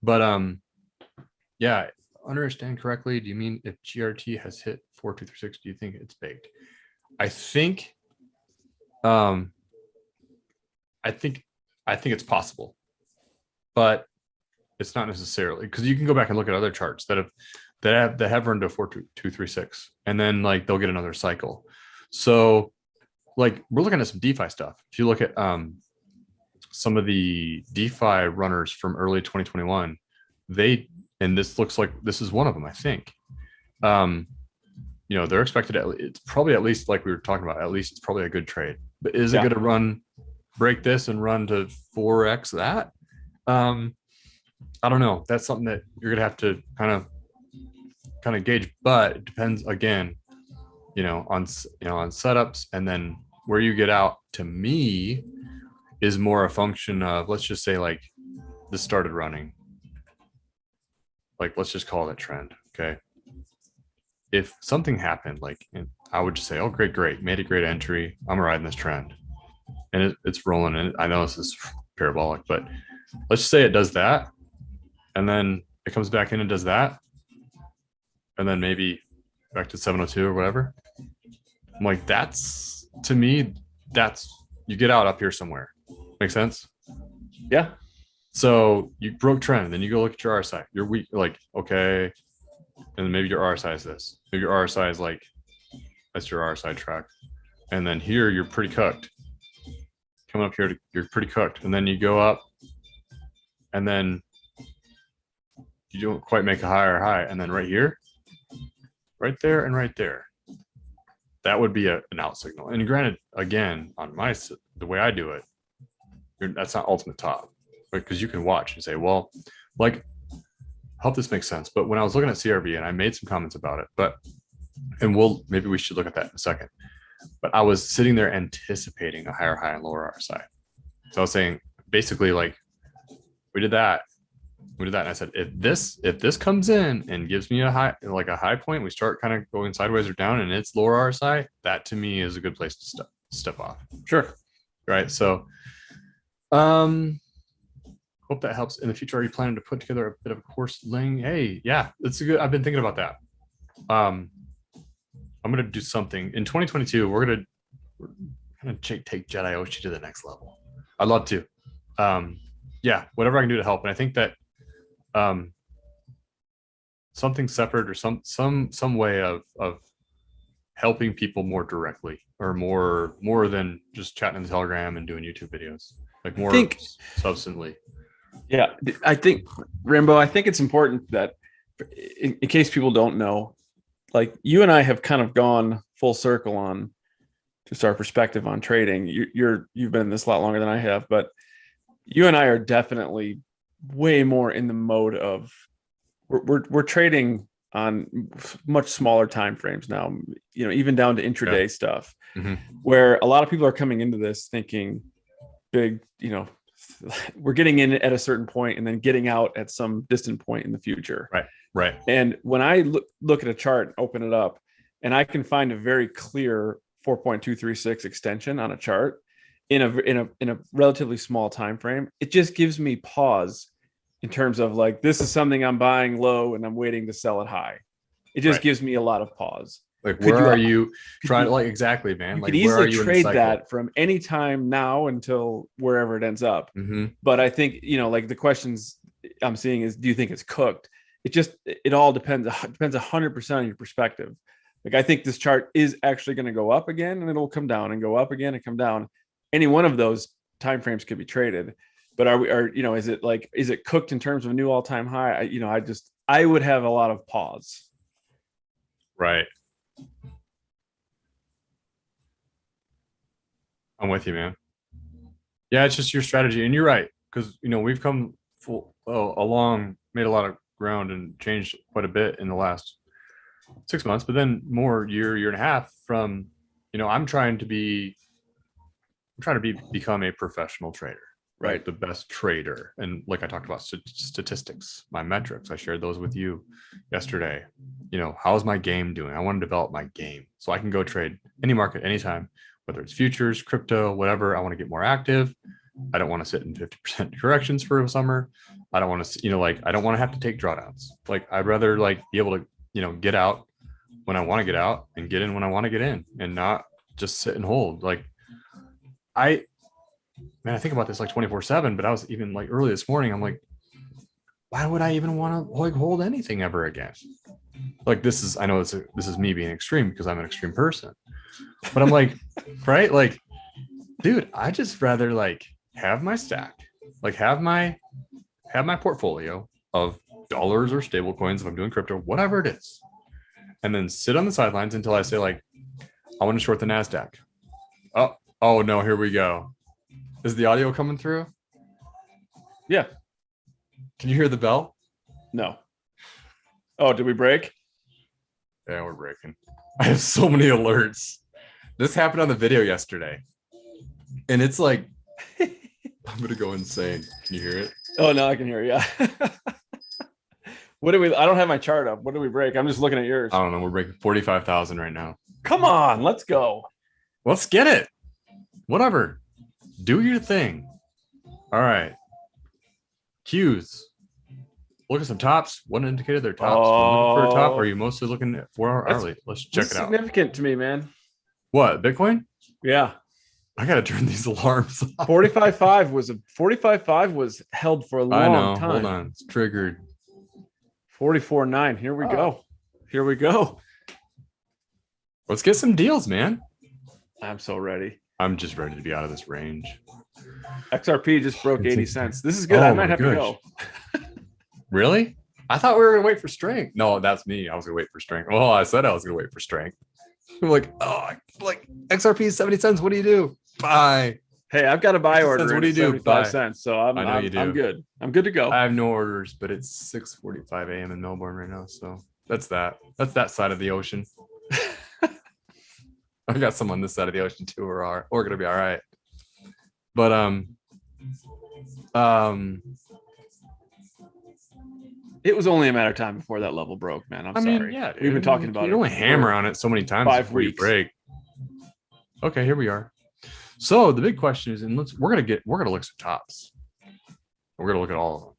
But yeah, understand correctly. Do you mean if GRT has hit 4236, do you think it's baked? I think it's possible, but it's not necessarily, because you can go back and look at other charts that have run to 4236, and then like they'll get another cycle. So like we're looking at some DeFi stuff. If you look at some of the DeFi runners from early 2021, and this looks like this is one of them, I think. They're expected it's probably at least, like we were talking about, at least it's probably a good trade. But is it going to break this and run to 4x that? I don't know. That's something that you're gonna have to kind of gauge, but it depends again, on setups, and then where you get out, to me, is more a function of, let's just say like this started running. Like, let's just call it a trend. Okay. If something happened, like, I would just say, oh, great. Made a great entry. I'm riding this trend. And it's rolling. And I know this is parabolic, but let's just say it does that. And then it comes back in and does that. And then maybe back to 702 or whatever. I'm like, to me, you get out up here somewhere. Make sense? Yeah. So you broke trend, then you go look at your RSI. You're weak, like, okay. And then maybe your RSI is this. Maybe your RSI is like, that's your RSI track. And then here you're pretty cooked. Coming up here, you're pretty cooked. And then you go up, and then you don't quite make a higher high. And then right here, right there, and right there, that would be an out signal. And granted, again, on the way I do it, that's not ultimate top, because you can watch and say, well, like, I hope this makes sense. But when I was looking at CRV, and I made some comments about it, maybe we should look at that in a second. But I was sitting there anticipating a higher high and lower RSI. So I was saying, basically, like, we did that. And I said, if this comes in and gives me a high point, we start kind of going sideways or down, and it's lower RSI, that to me is a good place to step off. Sure. Right. So hope that helps. In the future, are you planning to put together a bit of a course ling? Hey, yeah, that's I've been thinking about that. I'm gonna do something in 2022. We're gonna take Jedioshi to the next level. I'd love to. Yeah, whatever I can do to help. And I think that something separate or some way of helping people more directly, or more than just chatting in the Telegram and doing YouTube videos, like more substantially. Yeah, I think, Rambo, I think it's important that in case people don't know, like, you and I have kind of gone full circle on just our perspective on trading. You've been in this a lot longer than I have, but you and I are definitely way more in the mode of we're trading on much smaller time frames now, even down to intraday stuff, where a lot of people are coming into this thinking big, we're getting in at a certain point and then getting out at some distant point in the future. Right. And when I look at a chart and open it up, and I can find a very clear 4.236 extension on a chart in a relatively small time frame, it just gives me pause in terms of, like, this is something I'm buying low and I'm waiting to sell it high. It just gives me a lot of pause. Like, where are you trying to, like, exactly, man? You like, could easily trade that from any time now until wherever it ends up. But I think, like, the questions I'm seeing is, do you think it's cooked? it all depends 100% on your perspective. Like I think this chart is actually going to go up again and it'll come down and go up again and come down. Any one of those timeframes could be traded. But is it cooked in terms of a new all-time high? I would have a lot of pause. Right. I'm with you, man. Yeah, it's just your strategy. And you're right. Because, we've come along, made a lot of ground and changed quite a bit in the last 6 months, but then more year and a half from, I'm trying to become a professional trader, right? The best trader. And like I talked about statistics, my metrics, I shared those with you yesterday. How's my game doing? I want to develop my game so I can go trade any market, anytime, whether it's futures, crypto, whatever. I want to get more active. I don't want to sit in 50% corrections for a summer. I don't want to, I don't want to have to take drawdowns. Like I'd rather be able to, get out when I want to get out and get in when I want to get in and not just sit and hold. I think about this 24/7, but I was even early this morning. I'm like, why would I even want to hold anything ever again? I know this is me being extreme because I'm an extreme person, but I'm like, right? Dude, I just rather have my stack, have my portfolio of dollars or stable coins if I'm doing crypto, whatever it is, and then sit on the sidelines until I say I want to short the NASDAQ. Oh no, here we go. Is the audio coming through? Yeah. Can you hear the bell? No. Oh, did we break? Yeah, we're breaking. I have so many alerts. This happened on the video yesterday. And it's I'm going to go insane. Can you hear it? Oh, no, I can hear you. Yeah. I don't have my chart up. What did we break? I'm just looking at yours. I don't know. We're breaking 45,000 right now. Come on, let's go. Let's get it. Whatever. Do your thing. All right. Cues. Look at some tops. What indicated they're tops? Looking for a top? Or are you mostly looking at 4-hour hourly? Let's check it out. Significant to me, man. What? Bitcoin? Yeah. I got to turn these alarms off. 45.5 was held for a long time. Hold on. It's triggered. 44.9. Here we go. Here we go. Let's get some deals, man. I'm so ready. I'm just ready to be out of this range. XRP just broke 80 cents. This is good. I might have to go. Really? I thought we were going to wait for strength. No, that's me. I was going to wait for strength. Well, I said I was going to wait for strength. I'm XRP is 70 cents. What do you do? Buy. Hey, I've got a buy order. What do you do? 75 cents. So I'm good. I'm good to go. I have no orders, but it's 6:45 a.m. in Melbourne right now. So that's that. That's that side of the ocean. I've got some on this side of the ocean too. We're going to be all right. But it was only a matter of time before that level broke, man. I'm sorry. Yeah, dude. We've been talking about it. You only hammer on it so many times 5 before you weeks. break. Okay, here we are. So the big question is, and we're gonna look at some tops. We're gonna look at all of them.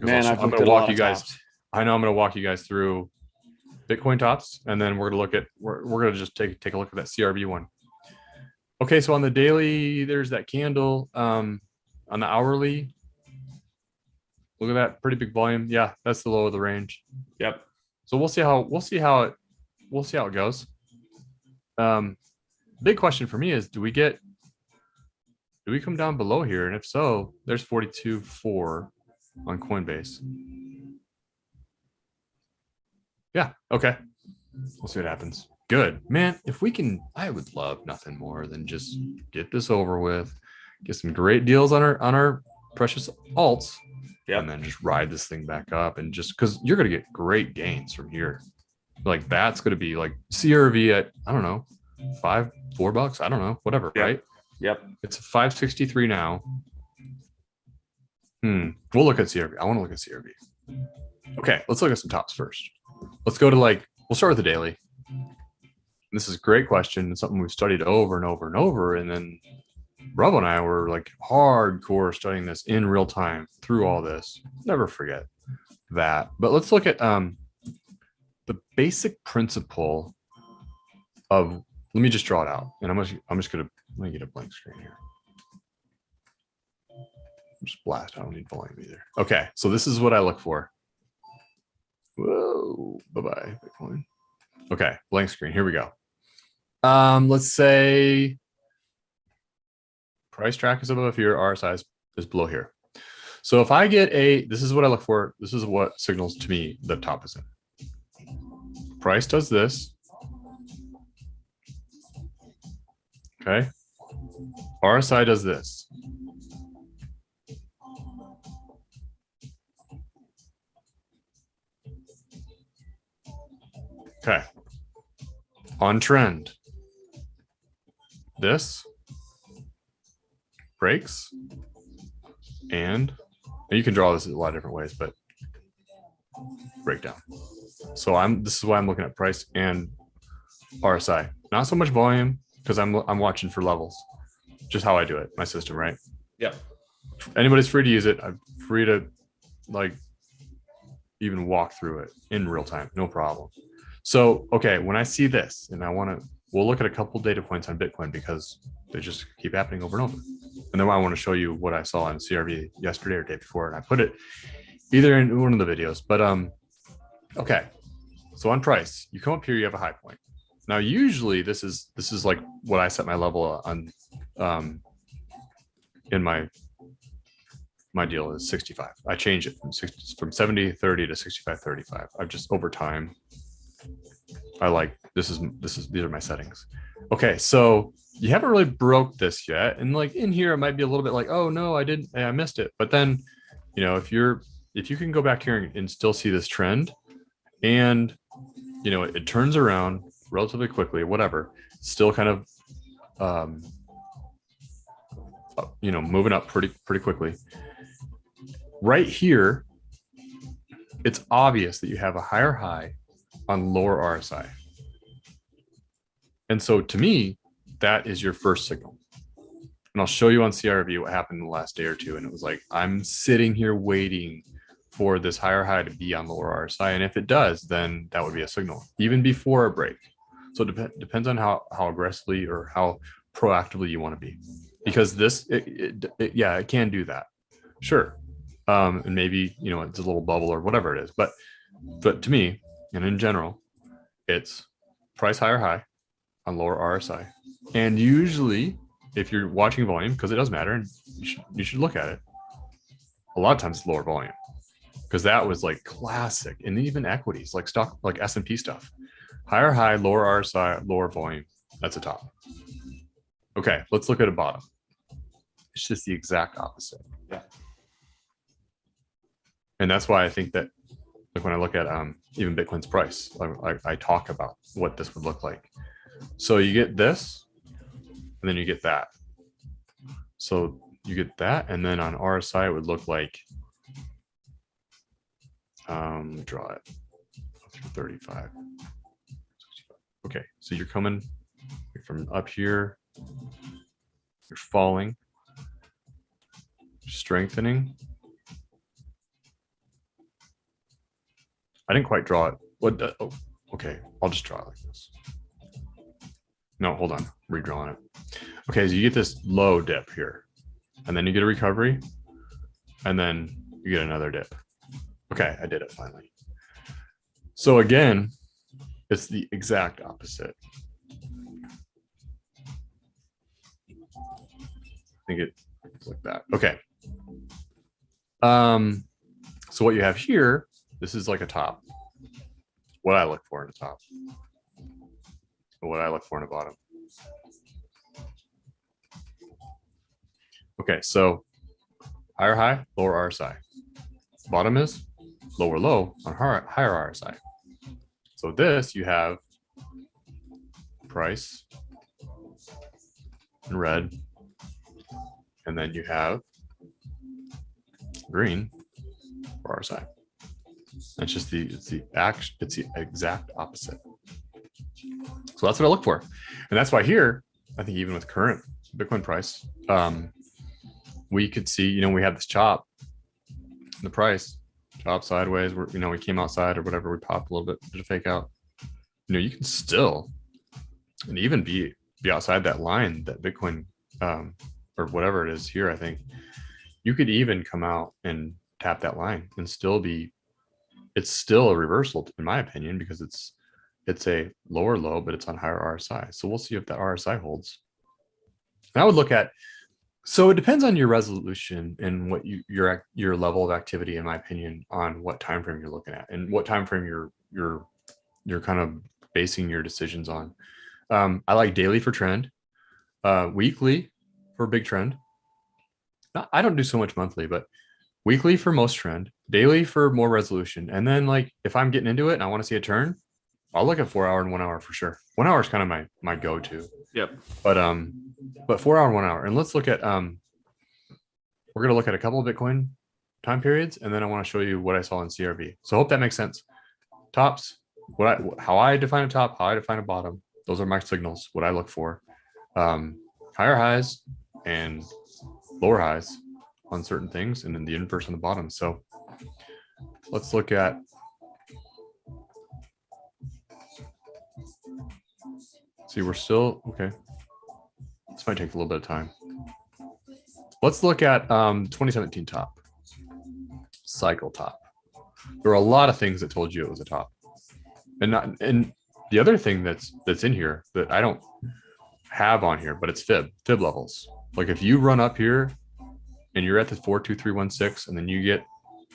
Man, I'm gonna walk you guys. I know I'm gonna walk you guys through Bitcoin tops, and then we're gonna just take a look at that CRB one. Okay, so on the daily, there's that candle. On the hourly, look at that pretty big volume. Yeah, that's the low of the range. Yep. So we'll see how it goes. Big question for me is, do we come down below here? And if so, there's 42.4 on Coinbase. Yeah. Okay. We'll see what happens. Good, man. If we can, I would love nothing more than just get this over with, get some great deals on our precious alts, and then just ride this thing back up. And just because you're going to get great gains from here. That's going to be CRV at, I don't know, $4, I don't know, whatever, right? Yep. It's 563 now. We'll look at CRV. I want to look at CRV. Okay, let's look at some tops first. Let's go to we'll start with the daily. This is a great question. It's something we've studied over and over and over. And then Rob and I were hardcore studying this in real time through all this. Never forget that. But let's look at the basic principle of, let me just draw it out. And I'm just gonna, let me get a blank screen here. Just blast. I don't need volume either. Okay, so this is what I look for. Whoa, bye-bye, Bitcoin. Okay, blank screen. Here we go. Let's say price track is above here, RSI is below here. So if I get this is what I look for. This is what signals to me the top is in. Price does this. Okay. RSI does this. Okay. On trend. This breaks, and you can draw this a lot of different ways, but breakdown. So this is why I'm looking at price and RSI, not so much volume, because I'm watching for levels. Just how I do it, my system, right? Yeah. Anybody's free to use it. I'm free to like even walk through it in real time, no problem. So okay, when I see this, and we'll look at a couple data points on Bitcoin because they just keep happening over and over. And then I want to show you what I saw on CRV yesterday or day before, and I put it either in one of the videos. But okay, so on price, you come up here, you have a high point. Now, usually this is like what I set my level on in my deal is 65. I change it from 70 30 to 65 35. I've just over time. I like these are my settings. Okay, so you haven't really broke this yet, and like in here it might be a little bit like, oh no, I missed it. But then, you know, if you can go back here and still see this trend, and you know it turns around relatively quickly, whatever, still kind of you know, moving up pretty quickly. Right here, it's obvious that you have a higher high on lower RSI. And so to me, that is your first signal. And I'll show you on CRV what happened in the last day or two. And it was like, I'm sitting here waiting for this higher high to be on lower RSI. And if it does, then that would be a signal, even before a break. So it depends on how aggressively or how proactively you want to be. Because this, yeah, it can do that. Sure. And maybe, you know, it's a little bubble or whatever it is. But to me, and in general, it's price higher high on lower RSI. And usually, if you're watching volume, because it does matter, and you should look at it, a lot of times it's lower volume. Because that was like classic. And even equities, like stock, like S&P stuff. Higher high, lower RSI, lower volume. That's a top. Okay, let's look at a bottom. It's just the exact opposite. Yeah. And that's why I think that, like when I look at even Bitcoin's price, I talk about what this would look like. So you get this, and then you get that. So you get that, and then on RSI it would look like, draw it through 35. Okay, so you're coming from up here, you're falling, strengthening. I didn't quite draw it. What? Oh, okay, I'll just draw it like this. No, hold on, redrawing it. Okay, so you get this low dip here, and then you get a recovery, and then you get another dip. Okay, I did it finally. So again, it's the exact opposite. I think it's like that. Okay. So what you have here, this is like a top. What I look for in a top. What I look for in a bottom. Okay, so higher high, lower RSI. Bottom is lower low on higher RSI. So this you have price in red, and then you have green for RSI. It's just the exact opposite. So that's what I look for, and that's why here I think even with current Bitcoin price, we could see, you know, we had this chop in the price, chop sideways, where, you know, we came outside or whatever, we popped a little bit, did a fake out. You know, you can still and even be outside that line that Bitcoin or whatever it is here. I think you could even come out and tap that line and still be it's still a reversal in my opinion, because it's a lower low, but it's on higher RSI. So we'll see if that RSI holds. And I would look at, so it depends on your resolution and what your level of activity, in my opinion, on what time frame you're looking at and what time frame you're kind of basing your decisions on. I like daily for trend, weekly for big trend. I don't do so much monthly, but weekly for most trend, daily for more resolution. And then like if I'm getting into it and I want to see a turn, I'll look at 4 hour and 1 hour for sure. 1 hour is kind of my go-to. Yep. But 4 hour and 1 hour. And let's look at we're gonna look at a couple of Bitcoin time periods, and then I want to show you what I saw in CRV. So I hope that makes sense. Tops, how I define a top, how I define a bottom. Those are my signals, what I look for. Higher highs and lower highs on certain things, and then the inverse on the bottom. So let's look at, see, we're still, okay. This might take a little bit of time. Let's look at 2017 top, cycle top. There were a lot of things that told you it was a top. And the other thing that's in here that I don't have on here, but it's fib levels. Like if you run up here and you're at the 42316 and then you get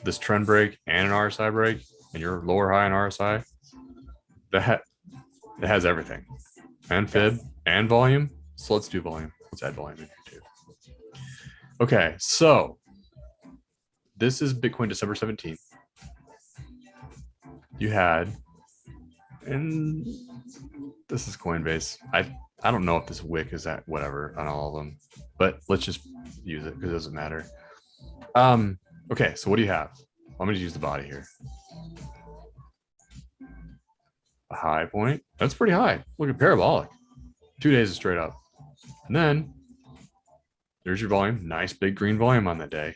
this trend break and an RSI break and you're lower high in RSI, that has everything, and fib and volume. So let's do volume. Let's add volume in here too. Okay, so this is Bitcoin December 17th. You had, and this is Coinbase. I don't know if this wick is at whatever on all of them, but let's just use it because it doesn't matter. Okay, so what do you have? I'm going to use the body here. A high point. That's pretty high. Look at parabolic. 2 days is straight up. And then there's your volume. Nice big green volume on that day.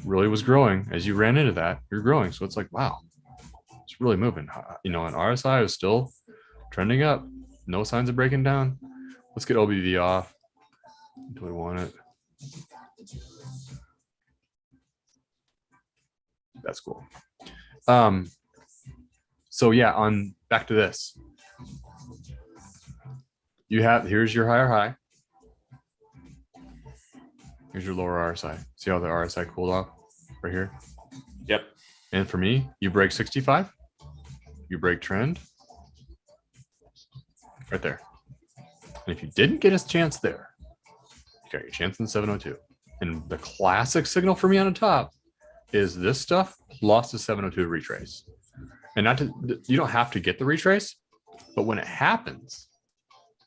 Really was growing. As you ran into that, you're growing. So it's like, wow, it's really moving. You know, and RSI is still trending up. No signs of breaking down. Let's get OBV off. Do we want it? That's cool. So yeah, back to this. You have, here's your higher high. Here's your lower RSI. See how the RSI cooled off right here? Yep. And for me, you break 65, you break trend right there. And if you didn't get a chance there, you got your chance in 702. And the classic signal for me on the top is this stuff plus the 702 retrace. And you don't have to get the retrace, but when it happens,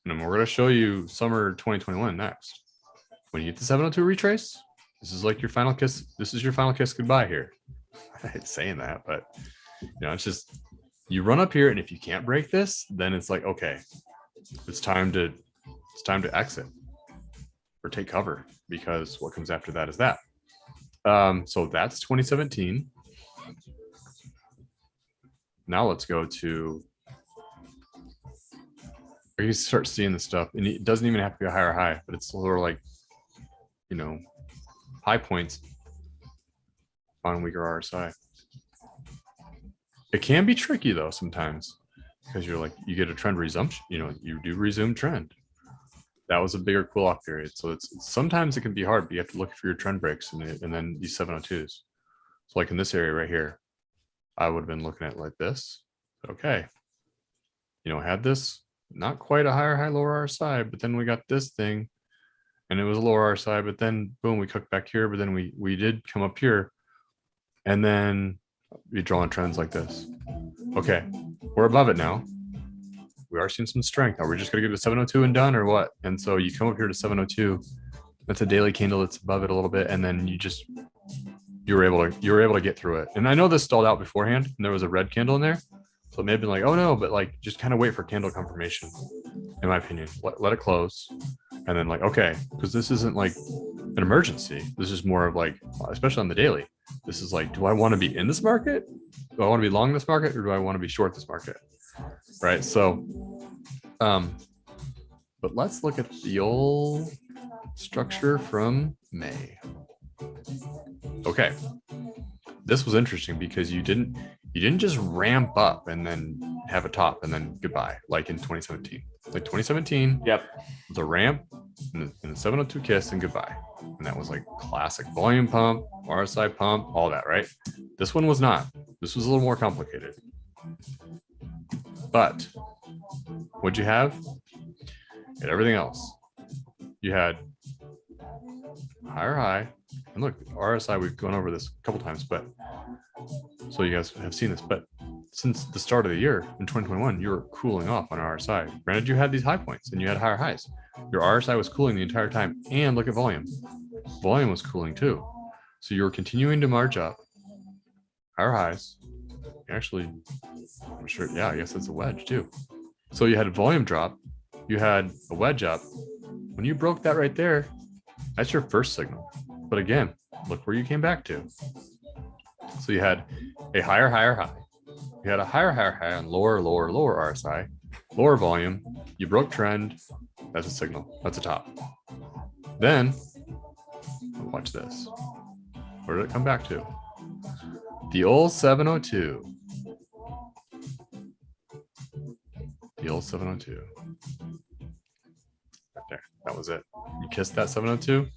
and we're going to show you summer 2021 next. When you get the 702 retrace, this is like your final kiss. This is your final kiss goodbye here. I hate saying that, but you know, it's just, you run up here, and if you can't break this, then it's like, okay, it's time to exit or take cover, because what comes after that is that. So that's 2017. Now let's go to, you start seeing the stuff, and it doesn't even have to be a higher high, but it's sort of like, you know, high points on weaker RSI. It can be tricky though sometimes, because you're like, you get a trend resumption, you know, you do resume trend. That was a bigger cool off period. So it's sometimes it can be hard, but you have to look for your trend breaks and then these 702s. So like in this area right here, I would have been looking at like this. Okay. You know, had this not quite a higher high, lower RSI, but then we got this thing and it was a lower RSI, but then boom, we cooked back here, but then we did come up here, and then we draw on trends like this. Okay, we're above it now. We are seeing some strength. Are we just gonna get to 702 and done, or what? And so you come up here to 702. That's a daily candle that's above it a little bit, and then you were able to get through it. And I know this stalled out beforehand, and there was a red candle in there, so it may have been like, oh no, but like just kind of wait for candle confirmation. In my opinion, let it close, and then like, okay, because this isn't like an emergency. This is more of like, especially on the daily, this is like, do I want to be in this market? Do I want to be long this market, or do I want to be short this market? Right. So, but let's look at the old structure from May. Okay. This was interesting because you didn't, you didn't just ramp up and then have a top and then goodbye, like in 2017. Like 2017, Yep. the ramp and the 702 kiss and goodbye. And that was like classic volume pump, RSI pump, all that, right? This one was not. This was a little more complicated. But what'd you have? You had everything else. You had higher high. And look, RSI, we've gone over this a couple times, but so you guys have seen this. But since the start of the year in 2021, you were cooling off on RSI. Granted, you had these high points and you had higher highs. Your RSI was cooling the entire time. And look at volume. Volume was cooling too. So you were continuing to march up. Higher highs. Actually, I'm sure, yeah, I guess that's a wedge too. So you had a volume drop. You had a wedge up. When you broke that right there, that's your first signal. But again, look where you came back to. So you had a higher high. You had a higher high on lower RSI, lower volume. You broke trend. That's a signal. That's a top. Then, watch this. Where did it come back to? The old 702. The old 702. Right there. That was it. You kissed that 702.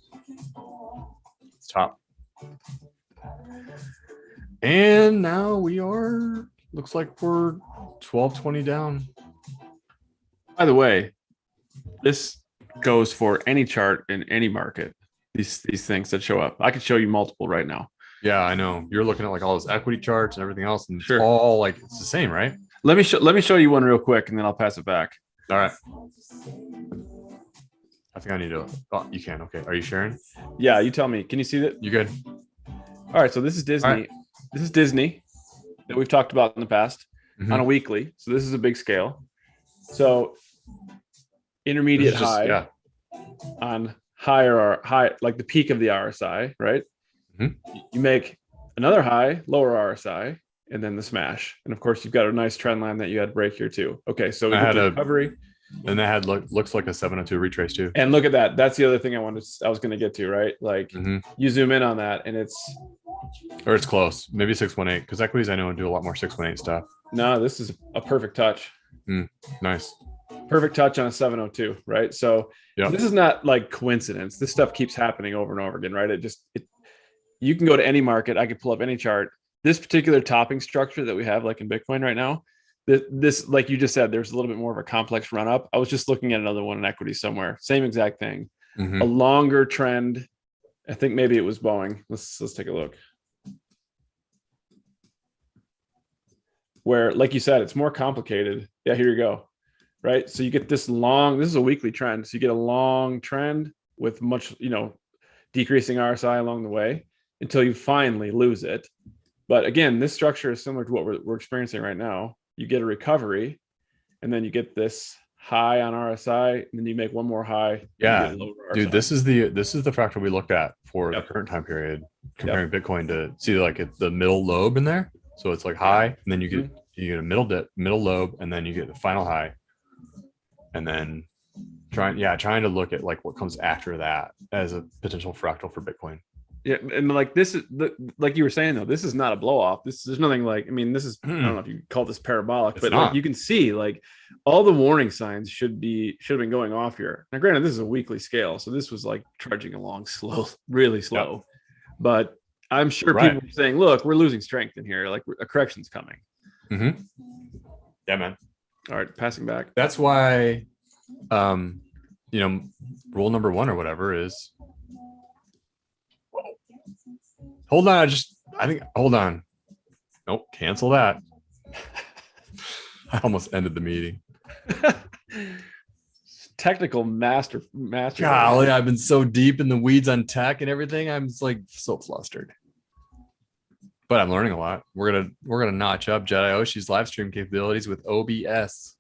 It's top. And now we are, looks like we're 1220 down. By the way, this goes for any chart in any market. These things that show up. I could show you multiple right now. Yeah, I know. You're looking at like all those equity charts and everything else, and Sure. it's all like it's the same, right? Let me show you one real quick, and then I'll pass it back. All right. I think I need to. Oh, you can. Okay. Are you sharing? Yeah, you tell me. Can you see that? You good? All right. So this is Disney. Right. This is Disney that we've talked about in the past on a weekly. So this is a big scale. So intermediate high yeah. on high, like the peak of the RSI, right? You make another high, lower RSI, and then the smash. And of course, you've got a nice trend line that you had break here too. Okay, so we had a recovery. And that had looks like a 702 retrace too. And look at that. That's the other thing I was going to get to, right? Like you zoom in on that and it's close. Maybe 618 because equities I know do a lot more 618 stuff. No, this is a perfect touch. Nice. Perfect touch on a 702, right? So this is not like coincidence. This stuff keeps happening over and over again, right? You can go to any market. I could pull up any chart. This particular topping structure that we have, like in Bitcoin right now, this, like you just said, there's a little bit more of a complex run up. I was just looking at another one in equity somewhere. Same exact thing. A longer trend. I think maybe it was Boeing. Let's take a look. Where, like you said, it's more complicated. Yeah, here you go. Right. So you get this is a weekly trend. So you get a long trend with much, decreasing RSI along the way until you finally lose it. But again, this structure is similar to what we're experiencing right now. You get a recovery and then you get this high on RSI and then you make one more high. Yeah, dude, this is the fractal we looked at for the current time period, comparing Bitcoin to see like the middle lobe in there. So it's like high and then you get a middle dip, middle lobe, and then you get the final high. And then trying to look at like what comes after that as a potential fractal for Bitcoin. Yeah, and like this is like you were saying though, this is not a blow off. There's nothing like, I mean, this is I don't know if you call this parabolic, but like you can see like all the warning signs should have been going off here. Now, granted, this is a weekly scale, so this was like trudging along slow, really slow. But I'm sure people are saying, "Look, we're losing strength in here. Like a correction's coming." Yeah, man. All right, passing back. That's why, rule number 1 or whatever is. Hold on, hold on. Nope, cancel that. I almost ended the meeting. Technical master. Golly, I've been so deep in the weeds on tech and everything. I'm just like so flustered. But I'm learning a lot. We're gonna notch up Jedioshi's live stream capabilities with OBS.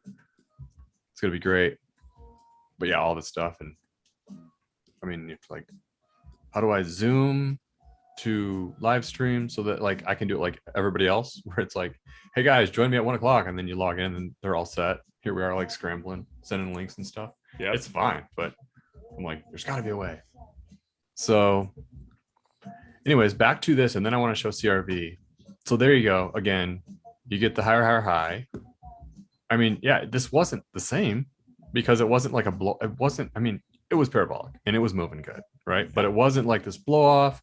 It's gonna be great. But yeah, all this stuff, and I mean, it's like, how do I zoom to live stream so that like I can do it like everybody else, where it's like, hey guys, join me at 1 o'clock, and then you log in and they're all set. Here we are, like scrambling, sending links and stuff. Yeah, it's fine, but I'm like, there's got to be a way. So anyways, back to this, and then I want to show CRV. So there you go. Again, you get the higher high. I mean, yeah, this wasn't the same because it wasn't like a blow. It wasn't, I mean, it was parabolic and it was moving good, right? But it wasn't like this blow off.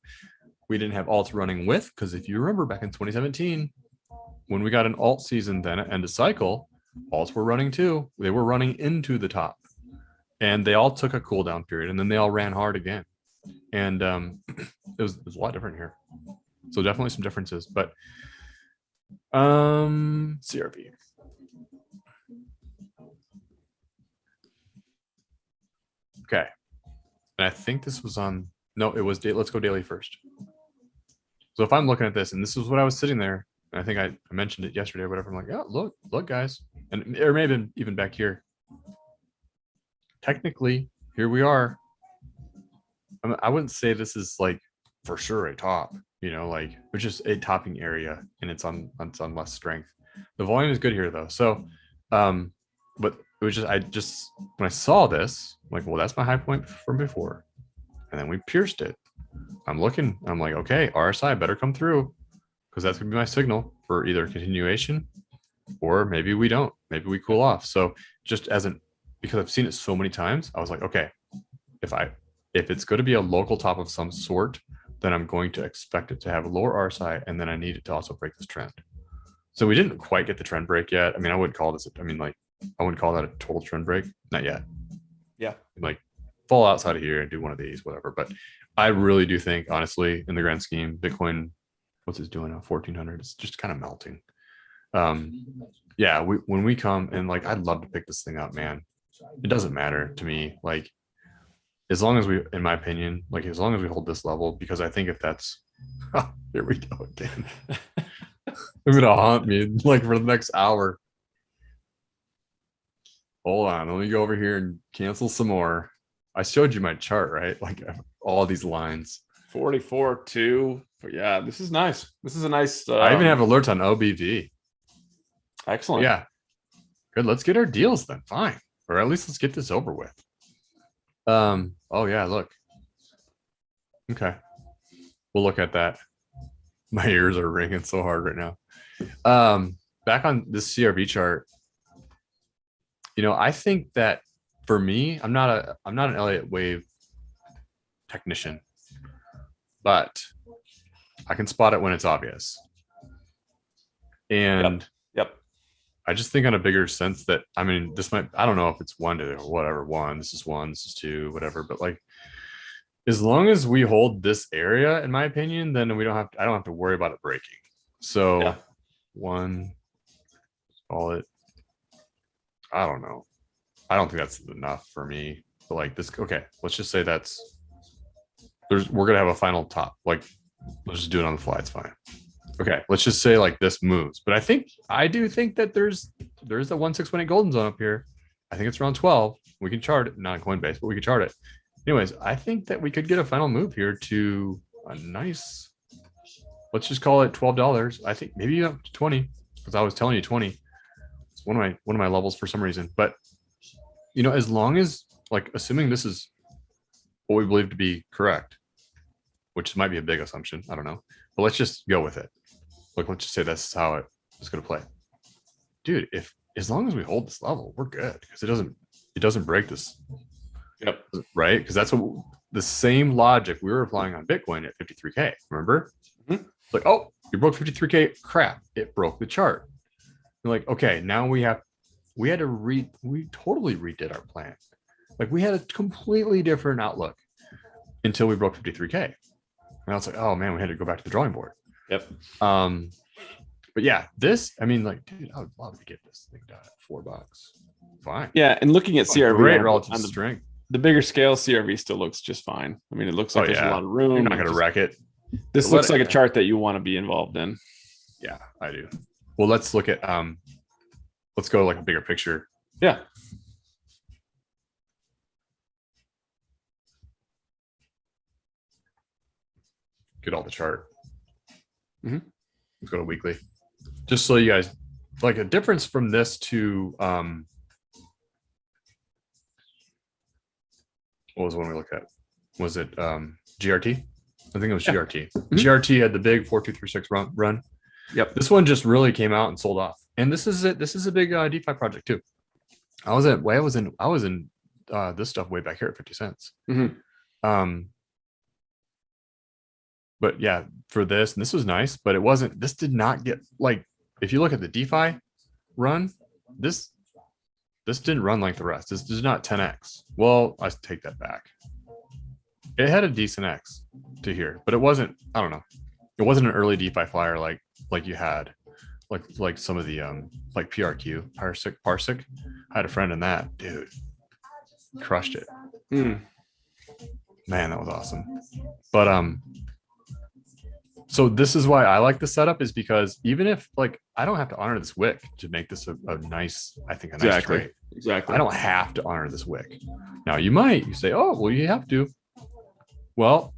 We didn't have alts running with, because if you remember back in 2017, when we got an alt season, then at end of cycle, alts were running too. They were running into the top and they all took a cooldown period and then they all ran hard again. And it was a lot different here. So definitely some differences, but CRV. Okay. And I think this was on, no, it was, let's go daily first. So if I'm looking at this and this is what I was sitting there, and I think I mentioned it yesterday or whatever, I'm like, oh, look guys. And or maybe even back here. Technically, here we are. I wouldn't say this is like for sure a top, like it's just a topping area and it's on less strength. The volume is good here though. So, but it was just, when I saw this, I'm like, well, that's my high point from before. And then we pierced it. I'm looking, I'm like, okay, RSI better come through because that's gonna be my signal for either continuation or maybe we don't, maybe we cool off. So just because I've seen it so many times, I was like, okay, if it's going to be a local top of some sort, then I'm going to expect it to have a lower RSI, and then I need it to also break this trend. So we didn't quite get the trend break yet. I mean, I wouldn't call this, I wouldn't call that a total trend break. Not yet. Yeah. Like fall outside of here and do one of these, whatever. But I really do think, honestly, in the grand scheme, Bitcoin, what's it doing now? 1400. It's just kind of melting. Yeah, when we come and like, I'd love to pick this thing up, man. It doesn't matter to me. Like, as long as we, in my opinion, like as long as we hold this level, because I think if that's, here we go again. They're gonna haunt me like for the next hour. Hold on, let me go over here and cancel some more. I showed you my chart, right? Like all these lines. 44.2. Yeah, this is nice. This is a nice. I even have alerts on OBV. Excellent. Yeah. Good. Let's get our deals then. Fine. Or at least let's get this over with. Oh yeah, look. Okay. We'll look at that. My ears are ringing so hard right now. Back on this CRV chart, I think that for me, I'm not an Elliott wave technician, but I can spot it when it's obvious. And Yep. I just think on a bigger sense that, I mean, this might, I don't know if it's one to whatever, this is two, whatever, but like, as long as we hold this area, in my opinion, then I don't have to worry about it breaking. So Yeah. One, call it, I don't know. I don't think that's enough for me, but like this, okay, let's just say we're going to have a final top. Like, let's just do it on the fly. It's fine. Okay, let's just say like this moves, but I do think that there's the 1618 golden zone up here. I think it's around 12. We can chart it, not Coinbase, but we can chart it. Anyways, I think that we could get a final move here to a nice, let's just call it $12. I think maybe up to 20, because I was telling you 20. It's one of my levels for some reason. But as long as, like, assuming this is what we believe to be correct, which might be a big assumption, I don't know, but let's just go with it. Like, let's just say that's how it's going to play. Dude, as long as we hold this level, we're good, because it doesn't break this. Yep. Right? Because that's the same logic we were applying on Bitcoin at 53K. Remember? Mm-hmm. Like, oh, you broke 53K. Crap. It broke the chart. You're like, okay, now we totally redid our plan. Like, we had a completely different outlook until we broke 53K. And I was like, oh man, we had to go back to the drawing board. Yep. But yeah, this, I mean, like, dude, I would love to get this thing done at $4. Fine. Yeah, and looking at CRV, great relative strength. The bigger scale CRV still looks just fine. I mean, it looks like there's a lot of room. You're not going to wreck it. This looks like a chart that you want to be involved in. Yeah, I do. Well, let's look at let's go like a bigger picture. Yeah. Get all the chart. Mm-hmm. Let's go to weekly. Just so you guys, like, a difference from this to what was the one we looked at? Was it GRT? I think it was GRT. Mm-hmm. GRT had the big 4236 run. Yep. This one just really came out and sold off. And this is it. This is a big DeFi project too. I was in this stuff way back here at 50 cents. Mm-hmm. But yeah, for this, and this was nice, but this did not get like, if you look at the DeFi run, this didn't run like the rest. This is not 10x. Well, I take that back. It had a decent X to here, but it wasn't, I don't know. It wasn't an early DeFi flyer like you had, like some of the like PRQ, Parsec. I had a friend in that, dude. Crushed it. Man, that was awesome. But so this is why I like the setup, is because even if like I don't have to honor this wick to make this a nice, I think a nice trade. Exactly. I don't have to honor this wick. Now you say, oh, well, you have to. Well,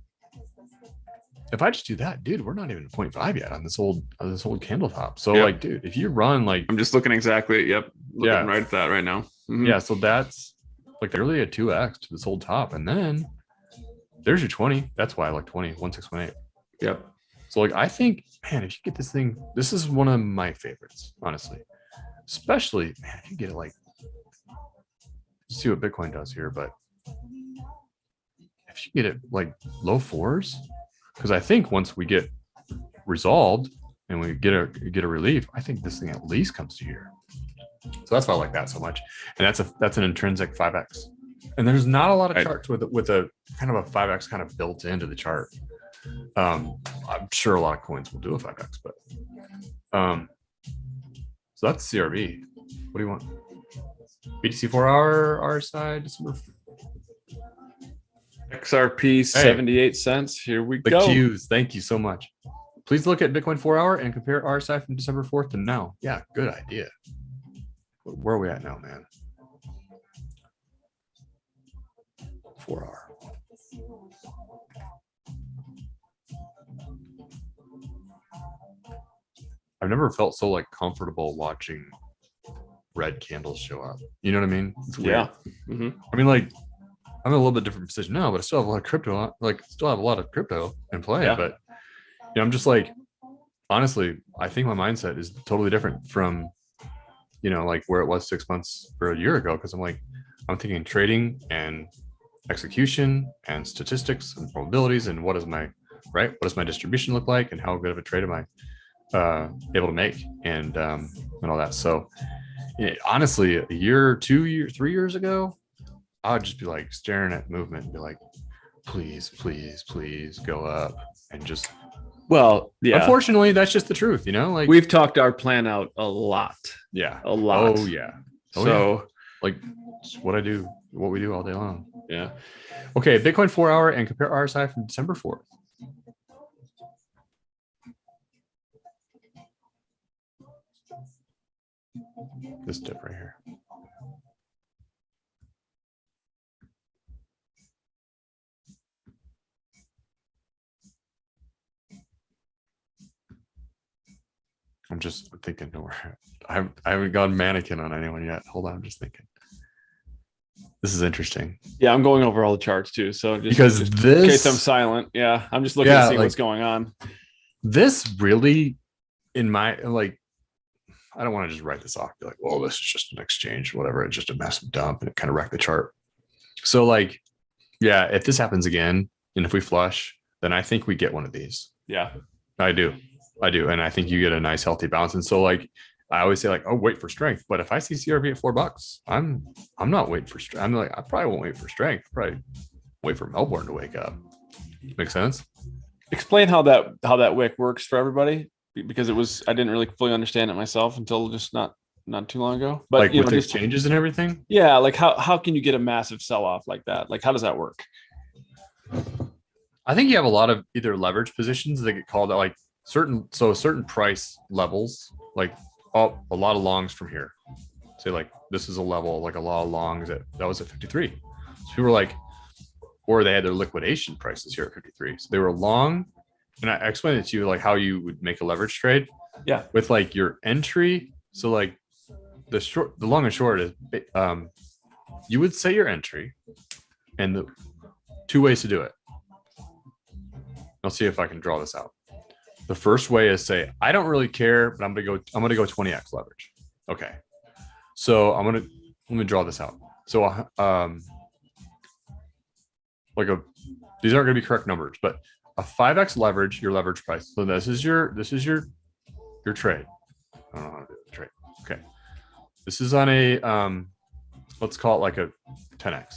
if I just do that, dude, we're not even at 0.5 yet on this old candle top. So like, dude, if you run like, I'm just looking exactly. Yep. Looking right at that right now. Mm-hmm. Yeah. So that's like really a 2x to this old top. And then there's your 20. That's why I like 20, 1618. Yep. So like, I think, man, if you get this thing, this is one of my favorites, honestly, especially, man, if you get it like, see what Bitcoin does here, but if you get it like low fours, because I think once we get resolved and we get a relief, I think this thing at least comes to here. So that's why I like that so much. And that's an intrinsic 5x. And there's not a lot of charts with a kind of a 5x kind of built into the chart. I'm sure a lot of coins will do a 5x, but so that's CRV. What do you want? BTC 4-hour RSI December. XRP 78 cents. Here we go. The Qs. Thank you so much. Please look at Bitcoin 4-hour and compare RSI from December 4th to now. Yeah, good idea. Where are we at now, man? 4-hour. I've never felt so like comfortable watching red candles show up. You know what I mean? It's weird. Yeah. Mm-hmm. I mean, like, I'm in a little bit different position now, but I still have a lot of crypto. Still have a lot of crypto in play. Yeah. But you know, I'm just like, honestly, I think my mindset is totally different from, you know, like where it was 6 months or a year ago. Because I'm thinking trading and execution and statistics and probabilities and what does my distribution look like and how good of a trade am I able to make and all that. So honestly, a year, 2 years, 3 years ago, I would just be like staring at movement and be like, please, please, please go up and just. Well, yeah. Unfortunately, that's just the truth, you know. Like we've talked our plan out a lot. Yeah, a lot. Oh yeah. Oh, so yeah. Like it's what we do all day long. Yeah. Okay, Bitcoin 4-hour and compare RSI from December 4th. This dip right here. I'm just thinking, I haven't gone mannequin on anyone yet. Hold on, I'm just thinking. This is interesting. Yeah, I'm going over all the charts too. So in case I'm silent. Yeah, I'm just looking to see what's going on. This really, in my like, I don't want to just write this off. Be like, well, this is just an exchange, whatever. It's just a massive dump, and it kind of wrecked the chart. So like, yeah, if this happens again, and if we flush, then I think we get one of these. Yeah, I do. And I think you get a nice healthy bounce. And so like, I always say like, oh, wait for strength. But if I see CRV at $4, I'm not waiting for strength. I'm like, I probably won't wait for strength. Probably wait for Melbourne to wake up. Make sense? Explain how that wick works for everybody, because I didn't really fully understand it myself until just not too long ago. But like with the exchanges and everything. Yeah, like how can you get a massive sell off like that? Like how does that work? I think you have a lot of either leverage positions that get called out, like certain price levels, like a lot of longs from here. Say like this is a level, like a lot of longs that was at 53. So people were like, or they had their liquidation prices here at 53. So they were long, and I explained it to you like how you would make a leverage trade. Yeah. With like your entry. So like the long and short is you would say your entry, and the two ways to do it. I'll see if I can draw this out. The first way is say, I don't really care, but I'm gonna go 20x leverage. Okay. So let me draw this out. So these aren't gonna be correct numbers, but a 5x leverage, your leverage price. So this is your trade. I don't know how to do the trade. Okay. This is on a let's call it like a 10x.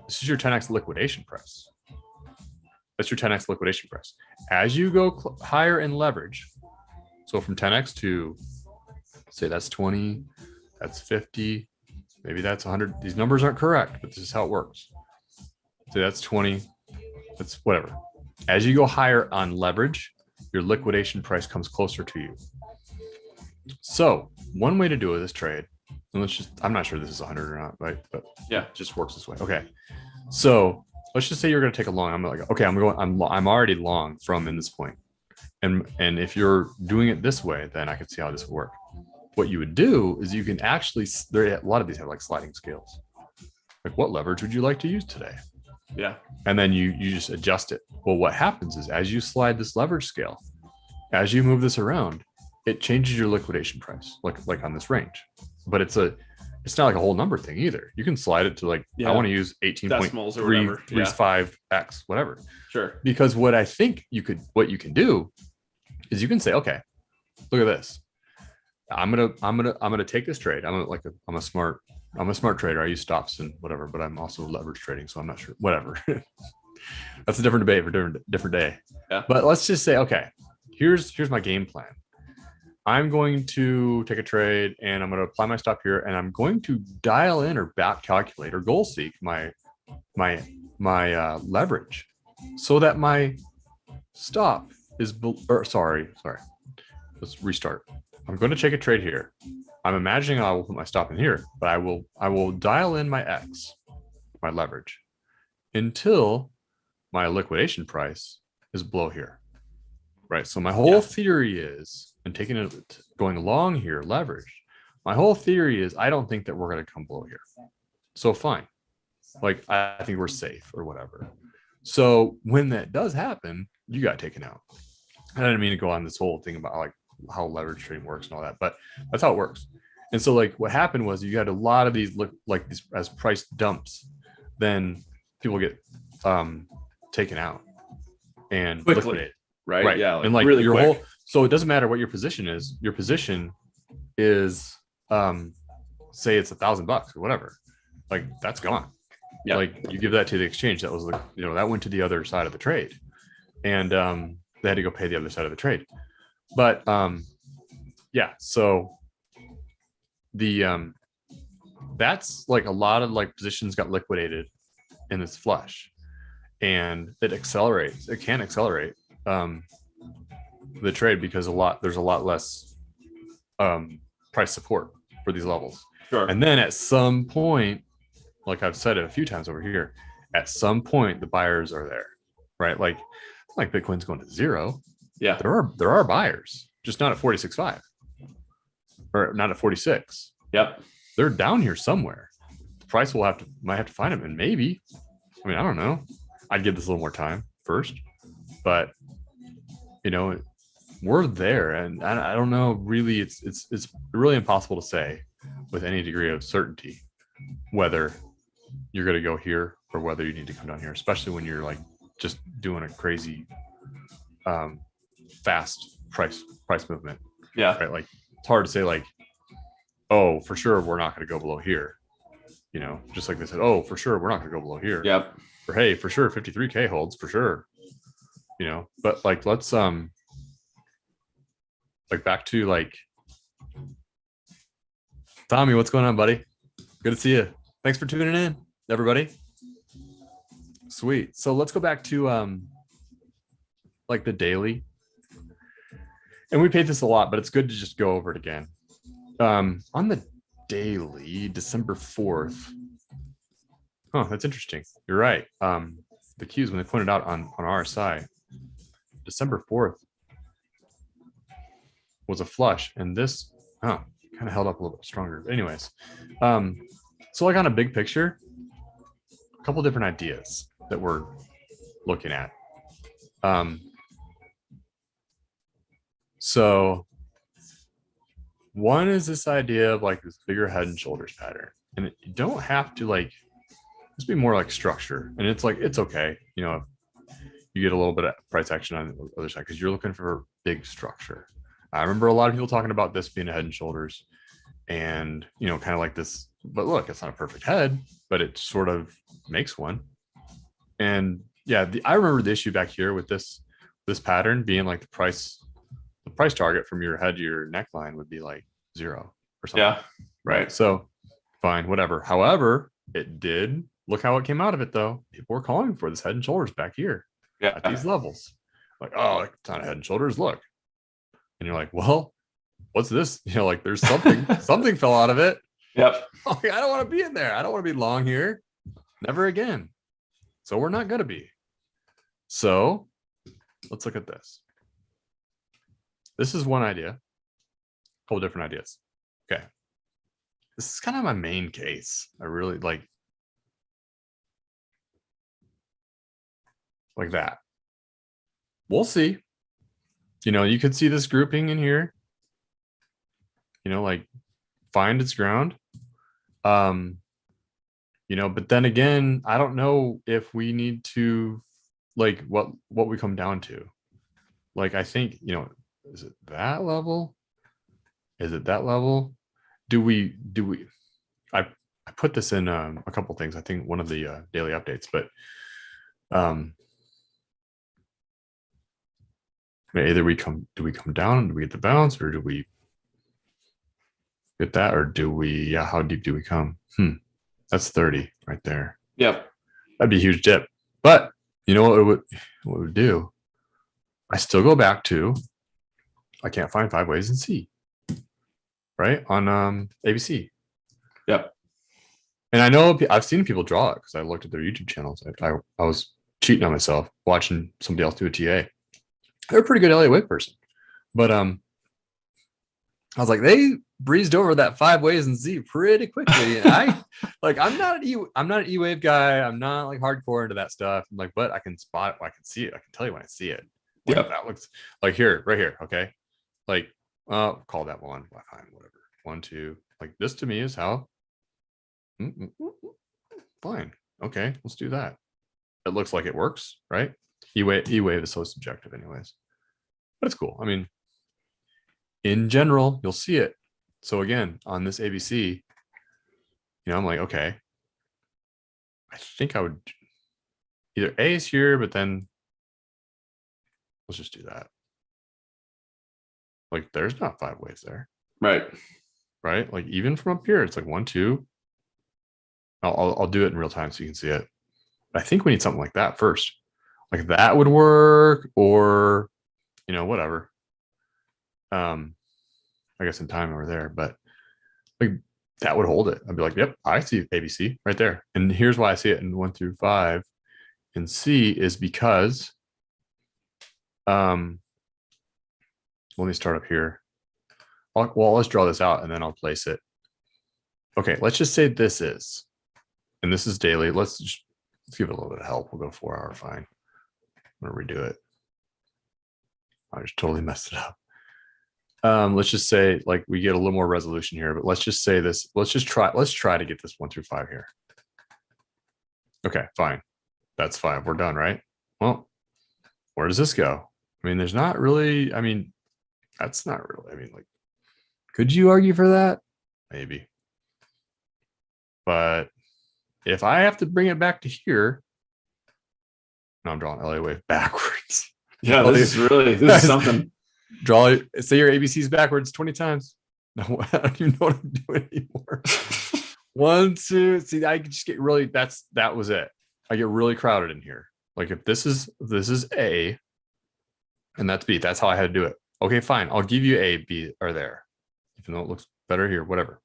This is your 10x liquidation price. That's your 10x liquidation price. As you go higher in leverage, so from 10x to say that's 20, that's 50, maybe that's 100. These numbers aren't correct, but this is how it works. So that's 20, that's whatever. As you go higher on leverage, your liquidation price comes closer to you. So one way to do this trade, and I'm not sure this is 100 or not, right? But yeah, it just works this way. Okay. So let's just say you're going to take a long. I'm like, okay, I'm already long from in this point. And if you're doing it this way, then I can see how this would work. What you would do is you can actually, a lot of these have like sliding scales. Like, what leverage would you like to use today? Yeah. And then you just adjust it. Well, what happens is as you slide this leverage scale, as you move this around, it changes your liquidation price, like on this range. But it's not like a whole number thing either. You can slide it to like, I want to use 18.335x, whatever. Sure. Because what you can do is you can say, okay, look at this. I'm gonna take this trade. I'm a smart trader. I use stops and whatever, but I'm also leverage trading, so I'm not sure. Whatever. That's a different debate for different day. Yeah. But let's just say, okay, here's my game plan. I'm going to take a trade and I'm going to apply my stop here, and I'm going to dial in or back calculate or goal seek my leverage so that my stop is sorry. Let's restart. I'm going to take a trade here. I'm imagining I will put my stop in here, but I will dial in my X, my leverage, until my liquidation price is below here. Right. So my whole theory is, and taking it going long here, leverage. My whole theory is I don't think that we're going to come below here. So fine. Like, I think we're safe or whatever. So when that does happen, you got taken out. I didn't mean to go on this whole thing about like how leverage trading works and all that, but that's how it works. And so like what happened was you had a lot of these look like these as price dumps, then people get taken out and quickly. Liquidated. Right. Yeah. And like really your quick. whole, so it doesn't matter what your position is. Your position is, say it's $1,000 or whatever. Like that's gone. Yeah. Like you give that to the exchange. That was that went to the other side of the trade, and they had to go pay the other side of the trade. But yeah. So the that's like a lot of like positions got liquidated in this flush, and it accelerates. It can accelerate the trade because there's a lot less price support for these levels. Sure. And then at some point, like I've said it a few times over here, at some point the buyers are there, right? Like Bitcoin's going to zero. Yeah. There are buyers, just not at 46.5 or not at 46. Yep. They're down here somewhere. The price might have to find them, and maybe, I mean, I don't know. I'd give this a little more time first, but we're there, and I don't know. Really, it's really impossible to say with any degree of certainty whether you're going to go here or whether you need to come down here, especially when you're like just doing a crazy fast price movement. Yeah. Right. Like it's hard to say like, oh, for sure we're not going to go below here. Just like they said, oh, for sure we're not going to go below here. Yep. Or hey, for sure 53K holds for sure. But like let's like back to like Tommy, what's going on, buddy? Good to see you. Thanks for tuning in, everybody. Sweet. So let's go back to like the daily. And we paid this a lot, but it's good to just go over it again. On the daily, December 4th. Oh, that's interesting. You're right. The cues when they pointed out on RSI, December 4th was a flush, and this kind of held up a little bit stronger. Anyways, so like on a big picture, a couple different ideas that we're looking at. So one is this idea of like this bigger head and shoulders pattern. And you don't have to like, just be more like structure. And it's like, it's okay. You know, you get a little bit of price action on the other side because you're looking for big structure. I remember a lot of people talking about this being a head and shoulders and, you know, kind of like this, but look, it's not a perfect head, but it sort of makes one. And yeah, I remember the issue back here with this pattern being like the price target from your head to your neckline would be like 0 or something. Yeah. Right. So fine, whatever. However, it did look how it came out of it though. People were calling for this head and shoulders back here at these levels. Like, oh, it's not a head and shoulders. Look. And you're like, well, what's this? You know, like there's something fell out of it. Yep. Like, I don't want to be in there. I don't want to be long here. Never again. So we're not going to be. So let's look at this. This is one idea. A couple different ideas. Okay. This is kind of my main case. I really like that. We'll see. You know, you could see this grouping in here. You know, like find its ground. You know, but then again, I don't know if we need to like what we come down to. Like, I think, you know, is it that level? Is it that level? Do we I put this in a couple things. I think one of the daily updates, but either do we come down, do we get the bounce, or do we get that, or do we, yeah, how deep do we come? That's 30 right there. Yep. That'd be a huge dip. But you know what it would do? I still go back to, I can't find 5 ways in C, right? On ABC. Yep. And I know I've seen people draw it because I looked at their YouTube channels. I was cheating on myself watching somebody else do a TA. They're a pretty good LA Wave person. But I was like, they breezed over that 5 ways in Z pretty quickly. And I'm not an E-Wave guy. I'm not like hardcore into that stuff. I'm like, but I can spot it. I can see it. I can tell you when I see it. Like, Yep. that looks like here, right here. Okay. Like, call that one. Fine, whatever. 1, 2. Like, this to me is how. Fine. Okay, let's do that. It looks like it works, right? E-Wave is so subjective anyways. But it's cool. I mean, in general, you'll see it. So again, on this ABC, you know, I'm like, okay, I think I would either A is here, but then let's just do that. Like, there's not 5 ways there. Right. Right? Like, even from up here, it's like 1, 2. I'll do it in real time so you can see it. I think we need something like that first. Like, that would work, or, you know, whatever. I guess in time over there, but like that would hold it. I'd be like, yep, I see ABC right there. And here's why I see it in 1 through 5 and C is because let me start up here. Well, let's draw this out and then I'll place it. Okay, let's just say this is, and this is daily. Let's give it a little bit of help. We'll go 4 hour fine. I'm gonna redo it. I just totally messed it up. Let's just say like we get a little more resolution here, but let's just say this. Let's try to get this 1 through 5 here. Okay, fine. That's 5. We're done, right? Well, where does this go? I mean, there's not really, I mean, that's not really, I mean, like, could you argue for that? Maybe. But if I have to bring it back to here, no, I'm drawing LA Wave backwards. Yeah, this is something. Draw, say your ABCs backwards 20 times. No, I don't even know what I'm doing anymore. 1, 2. See, I just get really, that was it. I get really crowded in here. Like if this is A and that's B, that's how I had to do it. Okay, fine. I'll give you A, B are there. Even though it looks better here, whatever.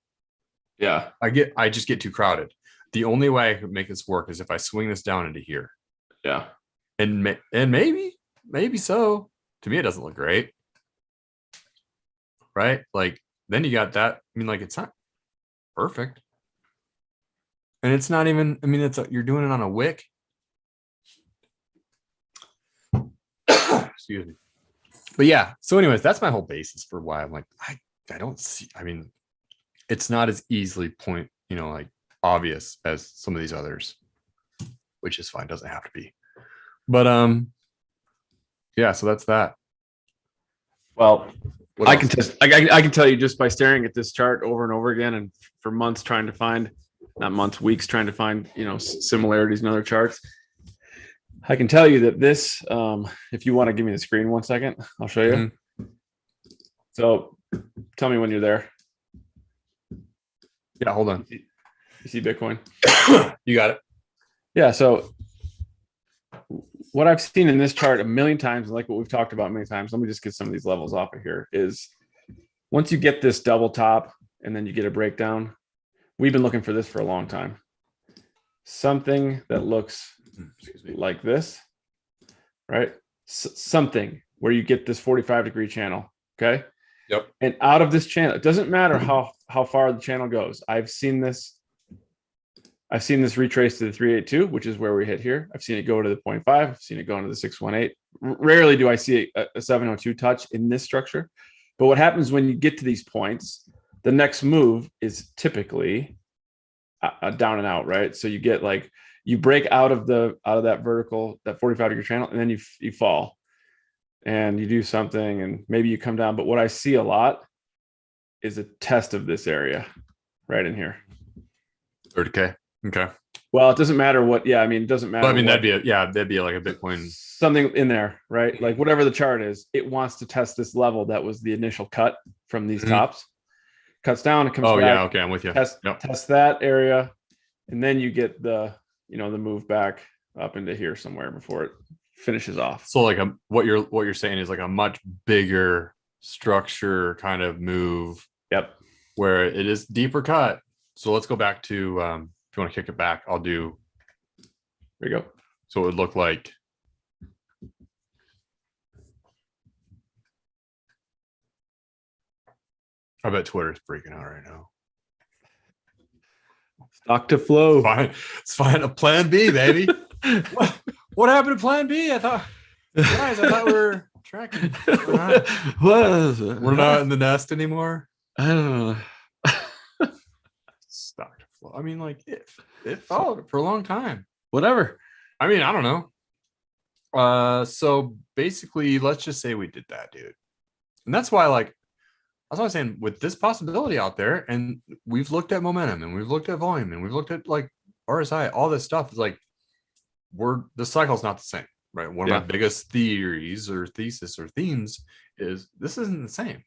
Yeah. I just get too crowded. The only way I could make this work is if I swing this down into here. Yeah. And maybe so. To me, it doesn't look great. Right? Like then you got that. I mean, like it's not perfect. And it's not even, I mean, you're doing it on a wick. Excuse me. But yeah, so anyways, that's my whole basis for why I'm like, I don't see, I mean, it's not as easily like obvious as some of these others, which is fine, doesn't have to be. But yeah, so that's that. Well, What I else? I can tell you just by staring at this chart over and over again, and for months trying to find, not months, weeks trying to find, similarities in other charts. I can tell you that this, if you want to give me the screen 1 second, I'll show you. Mhm. So tell me when you're there. Yeah, hold on. You see Bitcoin? You got it. Yeah. So what I've seen in this chart a million times, like what we've talked about many times, let me just get some of these levels off of here, is once you get this double top and then you get a breakdown, we've been looking for this for a long time. Something that looks like this, right? Something where you get this 45-degree channel. Okay. Yep. And out of this channel, it doesn't matter how far the channel goes. I've seen this retrace to the 382, which is where we hit here. I've seen it go to the 0.5. I've seen it go into the 618. Rarely do I see a 702 touch in this structure. But what happens when you get to these points, the next move is typically a down and out, right? So you get like, you break out of that vertical, that 45-degree channel, and then you fall and you do something and maybe you come down. But what I see a lot is a test of this area right in here. 30K. Okay. Well, it doesn't matter what. Yeah, I mean, it doesn't matter. Well, I mean, what, that'd be like a Bitcoin. something in there, right? Like whatever the chart is, it wants to test this level that was the initial cut from these tops. Cuts down, it comes back. Oh yeah, okay, I'm with you. Test that area, and then you get the move back up into here somewhere before it finishes off. So like what you're saying is like a much bigger structure kind of move. Yep. Where it is deeper cut. So let's go back to if you want to kick it back, I'll do. There you go. So it would look like. I bet Twitter's freaking out right now. Stock to flow. It's fine. A plan B, baby. What happened to plan B? I thought we were tracking. We're not in the nest anymore. I don't know. Stock to flow. I mean, like it followed for a long time. Whatever. I mean, I don't know. So basically, let's just say we did that, dude. And that's why, like, that's what I'm saying, with this possibility out there, and we've looked at momentum and we've looked at volume and we've looked at like RSI, all this stuff is like the cycle's not the same, right? One of my biggest theories or thesis or themes is this isn't the same.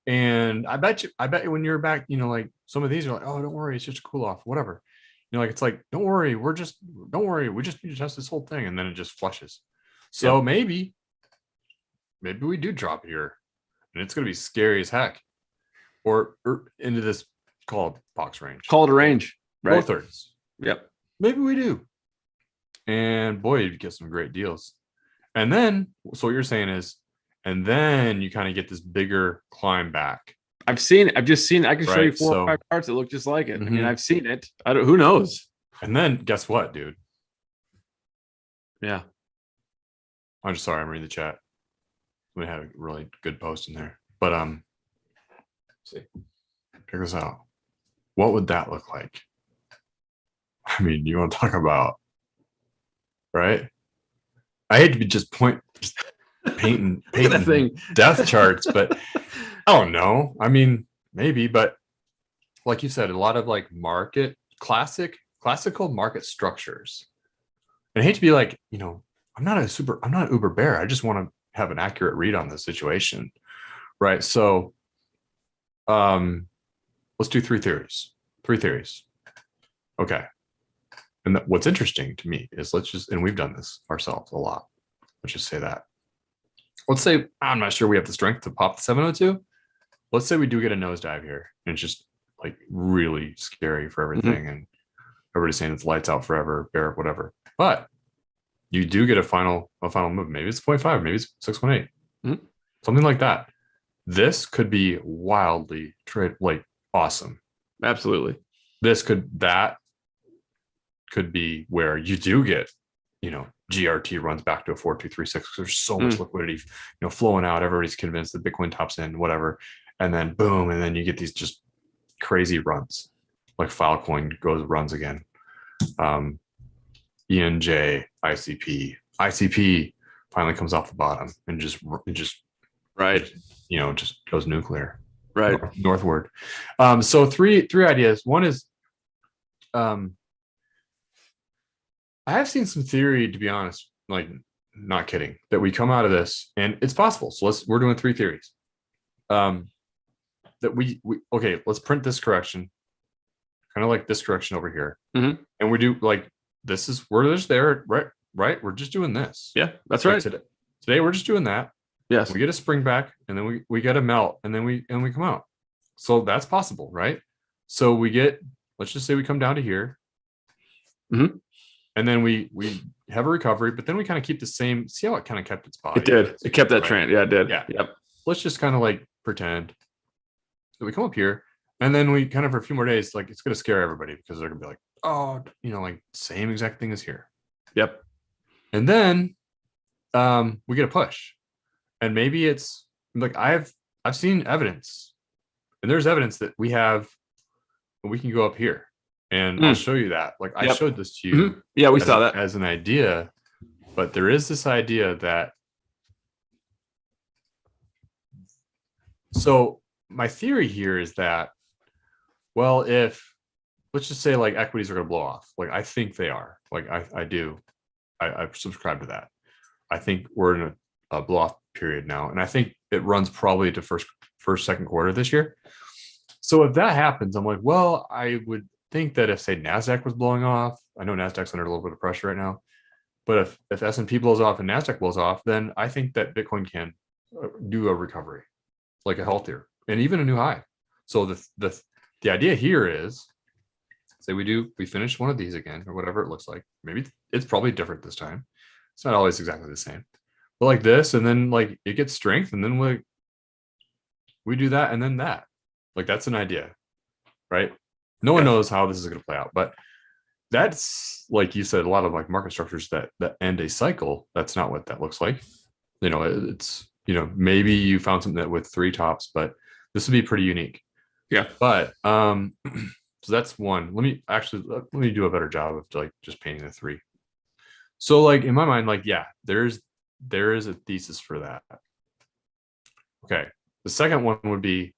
And I bet you when you're back, like some of these are like, oh, don't worry, it's just a cool off, whatever. Like it's like, don't worry, we just need to test this whole thing, and then it just flushes. So maybe we do drop here. And it's going to be scary as heck, or into this called box range. Called a range, right? Low thirds. Yep. Maybe we do. And boy, you get some great deals. And then, so what you're saying is, and then you kind of get this bigger climb back. I've just seen it. I can show you 4 or 5 charts that look just like it. I mean, I've seen it. Who knows? And then guess what, dude? Yeah. I'm just sorry. I'm reading the chat. We had a really good post in there, but see, check this out. What would that look like? I mean, you want to talk about, right? I hate to be just painting death charts, but I don't know. I mean, maybe, but like you said, a lot of like classical market structures. And I hate to be like, I'm not an Uber bear. I just want to have an accurate read on the situation, right? So let's do 3 theories. Okay. And what's interesting to me is and we've done this ourselves a lot. Let's just say that. Let's say, I'm not sure we have the strength to pop the 702. Let's say we do get a nosedive here, and it's just like really scary for everything. And everybody's saying it's lights out forever, bear, whatever. But you do get a final move. Maybe it's 0.5, maybe it's 618, something like that. This could be wildly awesome. Absolutely. That could be where you do get, GRT runs back to a 4236. There's so much liquidity, flowing out. Everybody's convinced that Bitcoin tops in, whatever, and then boom, and then you get these just crazy runs, like Filecoin runs again. ENJ, ICP finally comes off the bottom and just right, just goes nuclear, right, northward. So three ideas. One is, I have seen some theory, to be honest, like not kidding, that we come out of this and it's possible. So we're doing 3 theories. That we okay, let's print this correction, kind of like this correction over here. Mm-hmm. And we do like, we're just there, right? We're just doing this. Yeah, that's like right. Today we're just doing that. Yes. We get a spring back and then we get a melt and then we come out. So that's possible, right? So let's just say we come down to here. Mm-hmm. And then we have a recovery, but then we kind of keep the same. See how it kind of kept its body? It did. It kept that right? trend. Yeah, it did. Yeah. Yep. Let's just kind of like pretend that we come up here, and then we kind of for a few more days, like it's going to scare everybody because they're going to be like, oh, like same exact thing as here. Yep. And then we get a push, and maybe it's like I've seen evidence, and there's evidence that we can go up here. And I'll show you that. Like I showed this to you. Mm-hmm. Yeah, we saw that as an idea, but there is this idea that. So my theory here is that, well, if let's just say like equities are going to blow off, like I think they are. Like I do. I subscribe to that. I think we're in a blow off period now, and I think it runs probably to first second quarter this year. So if that happens, I'm like, well, I would think that if say NASDAQ was blowing off, I know NASDAQ's under a little bit of pressure right now, but if S&P blows off and NASDAQ blows off, then I think that Bitcoin can do a recovery, like a healthier and even a new high. So the idea here is, say we finish one of these again or whatever it looks like. Maybe it's probably different this time. It's not always exactly the same, but like this, and then like it gets strength, and then we do that, and then that. Like that's an idea, right? No one knows how this is going to play out, but that's like you said, a lot of like market structures that end a cycle. That's not what that looks like. It's maybe you found something that with 3 tops, but this would be pretty unique. Yeah. But so that's one. Let me do a better job of like just painting the 3. So like in my mind, like there is a thesis for that. Okay. The second one would be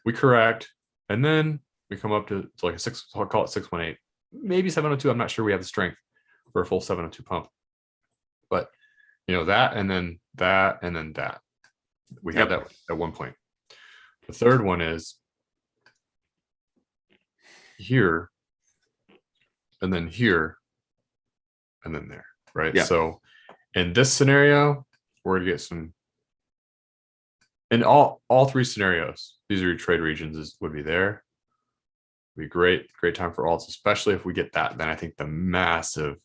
we correct, and then we come up to like I'll call it 618, maybe 702. I'm not sure we have the strength for a full 702 pump, but that, and then that, and then that. We have that at one point. The third one is here, and then here, and then there, right? Yeah. So in this scenario, we're gonna get some. In all 3 scenarios, these are your trade regions would be there. Be great time for alts, especially if we get that. Then I think the massive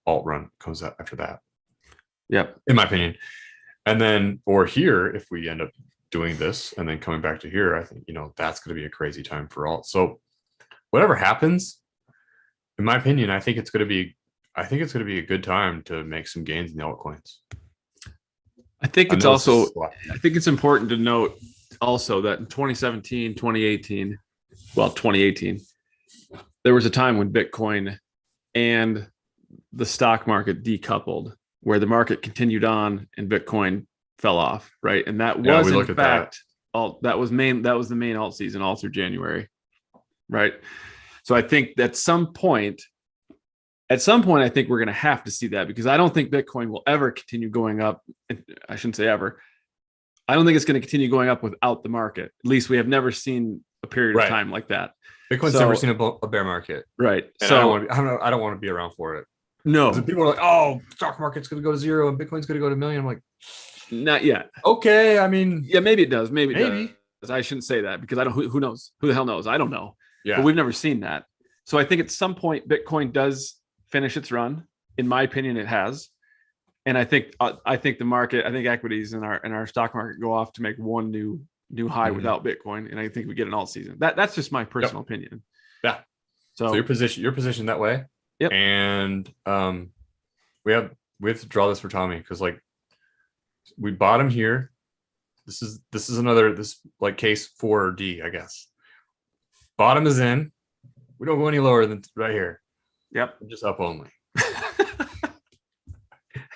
alt run comes up after that. Yep. In my opinion. And then, or here, if we end up doing this and then coming back to here, I think, that's going to be a crazy time for alt. So whatever happens, in my opinion, I think it's going to be a good time to make some gains in the altcoins. I think it's important to note also that in 2017, 2018, there was a time when Bitcoin and the stock market decoupled, where the market continued on and Bitcoin fell off, right? And that was in fact that was the main alt season all through January, right? So I think at some point, I think we're going to have to see that, because I don't think Bitcoin will ever continue going up. I shouldn't say ever. I don't think it's going to continue going up without the market. At least we have never seen a period of time like that. Bitcoin's never seen a bear market, right? And so I don't want to be around for it. No, people are like, "Oh, stock market's going to go to 0 and Bitcoin's going to go to 1 million." I'm like, not yet. Okay, I mean, yeah, maybe it does. Maybe it does. I shouldn't say that, because I don't. Who knows? Who the hell knows? I don't know. Yeah, but we've never seen that. So I think at some point Bitcoin does finish its run. In my opinion, it has. And I think the market, I think equities in our stock market go off to make one new high without Bitcoin, and I think we get an alt season. That's just my personal opinion. Yeah. So your position that way. Yep. And we we have to draw this for Tommy because like we bought him here. This is another like case 4D, I guess. Bottom is in. We don't go any lower than right here. Yep. We're just up only.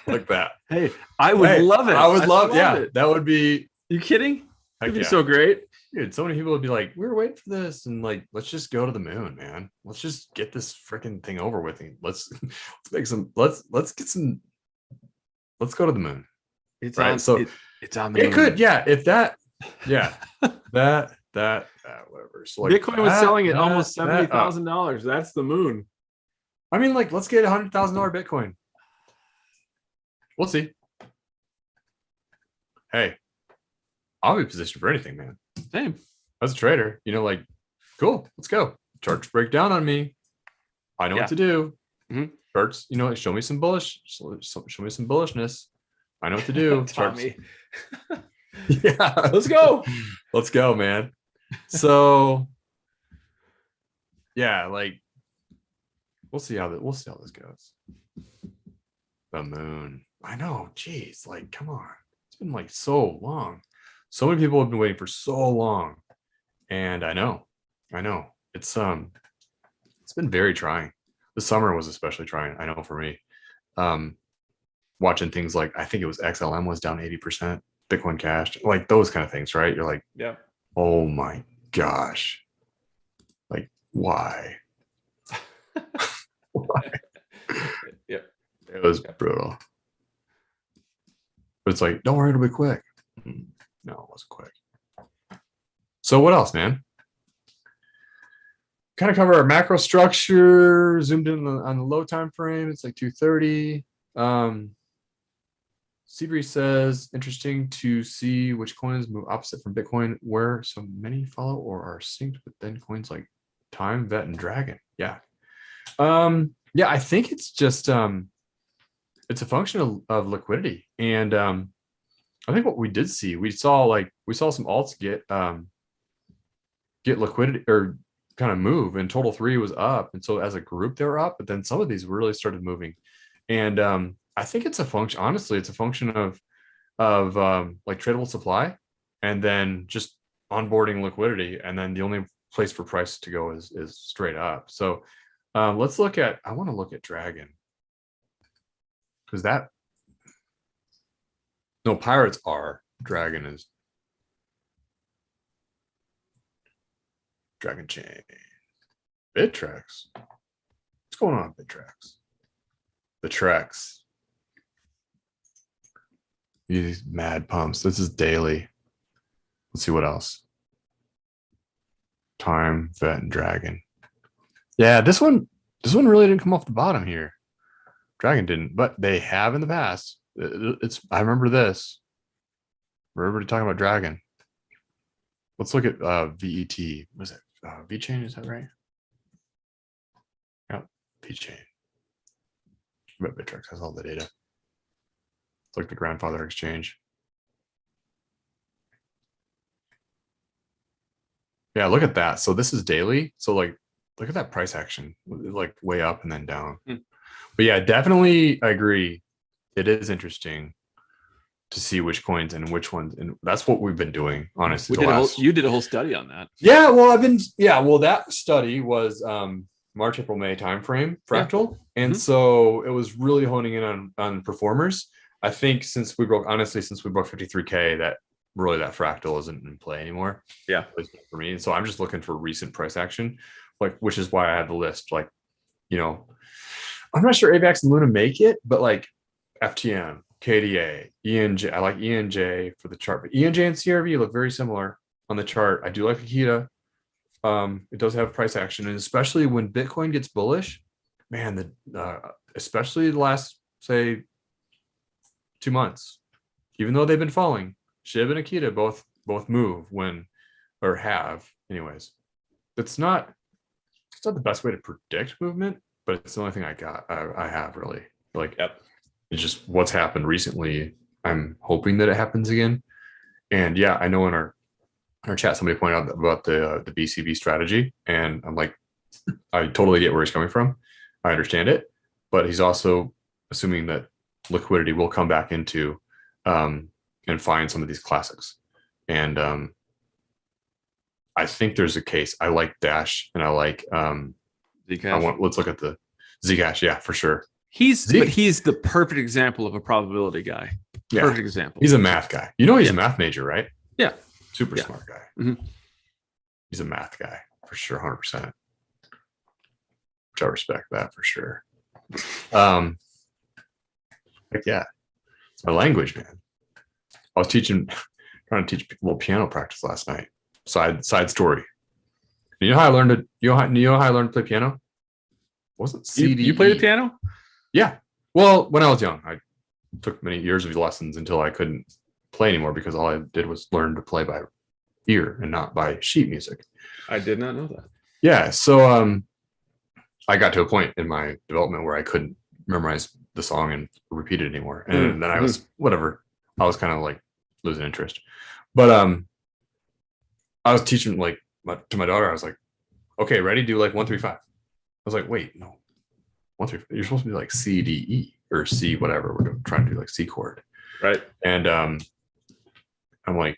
Like that. Hey, I would love it. I would love it. That would be. You kidding? It'd be Yeah. so great. Dude, so many people would be like, we were waiting for this, and like, let's just go to the moon, man. Let's just get this freaking thing over with. Let's make some. Let's get some. Let's go to the moon. It's right. On, so it's on the moon. It could, yeah. If that, yeah, that whatever. So like Bitcoin was selling at almost $70,000. That's the moon. I mean, like, let's get $100,000 Bitcoin. We'll see. Hey, I'll be positioned for anything, man. Same. As a trader, like, cool, let's go. Charts break down on me. I know what to do. Mm-hmm. Charts, like, show me some show me some bullishness. I know what to do. Tommy. Yeah, let's go. Let's go, man. So, yeah, like, we'll see how this goes. The moon. I know. Jeez, like, come on. It's been like so long. So many people have been waiting for so long. And I know. It's been very trying. The summer was especially trying, I know, for me. Watching things like, I think it was XLM was down 80%, Bitcoin Cash, like those kind of things, right? You're like, yeah. Oh my gosh. Like, why? Why? Yeah. It was brutal. But it's like, don't worry, it'll be quick. No, it wasn't quick. So what else, man? Kind of cover our macro structure, zoomed in on the low time frame. It's like 2:30. Seabreeze says, interesting to see which coins move opposite from Bitcoin, where so many follow or are synced with then coins like Time, Vet, and Dragon. Yeah. Yeah, I think it's just it's a function of liquidity. And I think what we did see, we saw some alts get liquidity or kind of move, and total 3 was up. And so as a group they were up, but then some of these really started moving. And I think it's a function, honestly, it's a function of like tradable supply and then just onboarding liquidity. And then the only place for price to go is straight up. So I want to look at Dragon, because pirates are, Dragon is Dragon Chain. Bittrex. What's going on, Bittrex? The Trex. These mad pumps. This is daily. Let's see what else. Time, Vet, and Dragon. Yeah, this one really didn't come off the bottom here. Dragon didn't, but they have in the past. I remember this. Everybody talking about Dragon. Let's look at VET. What is it? VChain, is that right? Yep, VChain. I bet Bittrex has all the data. It's like the grandfather exchange. Yeah, look at that. So this is daily. So like, look at that price action, like way up and then down. But yeah, definitely I agree. It is interesting to see which coins and which ones, and that's what we've been doing, honestly. You did a whole study on that. Yeah, well, that study was March, April, May timeframe fractal, and so it was really honing in on performers. I think since we broke 53K, that fractal isn't in play anymore. Yeah, for me, and so I'm just looking for recent price action, like, which is why I have the list. Like, I'm not sure Avax and Luna make it, but like FTM, KDA, ENJ. I like ENJ for the chart, but ENJ and CRV look very similar on the chart. I do like Akita. It does have price action, and especially when Bitcoin gets bullish, man, especially the last, say, 2 months, even though they've been falling, SHIB and Akita both move have anyways. It's not the best way to predict movement, but it's the only thing I have really. Like, it's just what's happened recently. I'm hoping that it happens again. And yeah, I know in our chat somebody pointed out about the BCB strategy, and I'm like, I totally get where he's coming from. I understand it, but he's also assuming that liquidity will come back into and find some of these classics. And I think there's a case. I like Dash and I like Zcash. let's look at the Zcash. Yeah, for sure. But he's the perfect example of a probability guy. Perfect example. He's a math guy. You know, he's a math major, right? Yeah. Super smart guy. Mm-hmm. He's a math guy for sure, 100%. Which I respect that for sure. Like, yeah, it's my language, man. I was trying to teach a little piano practice last night. Side story. You know how I learned it? You know how I learned to play piano? Wasn't CD? You play the piano? Yeah. Well, when I was young, I took many years of lessons until I couldn't play anymore because all I did was learn to play by ear and not by sheet music. I did not know that. Yeah. So I got to a point in my development where I couldn't memorize the song and repeat it anymore. And then I was whatever. I was kind of like losing interest. But I was teaching like to my daughter, I was like, okay, ready? Do like 1, 3, 5. I was like, wait, no. 1, 3, 5. You're supposed to be like C, D, E or C, whatever. We're trying to do like C chord. Right. And I'm like,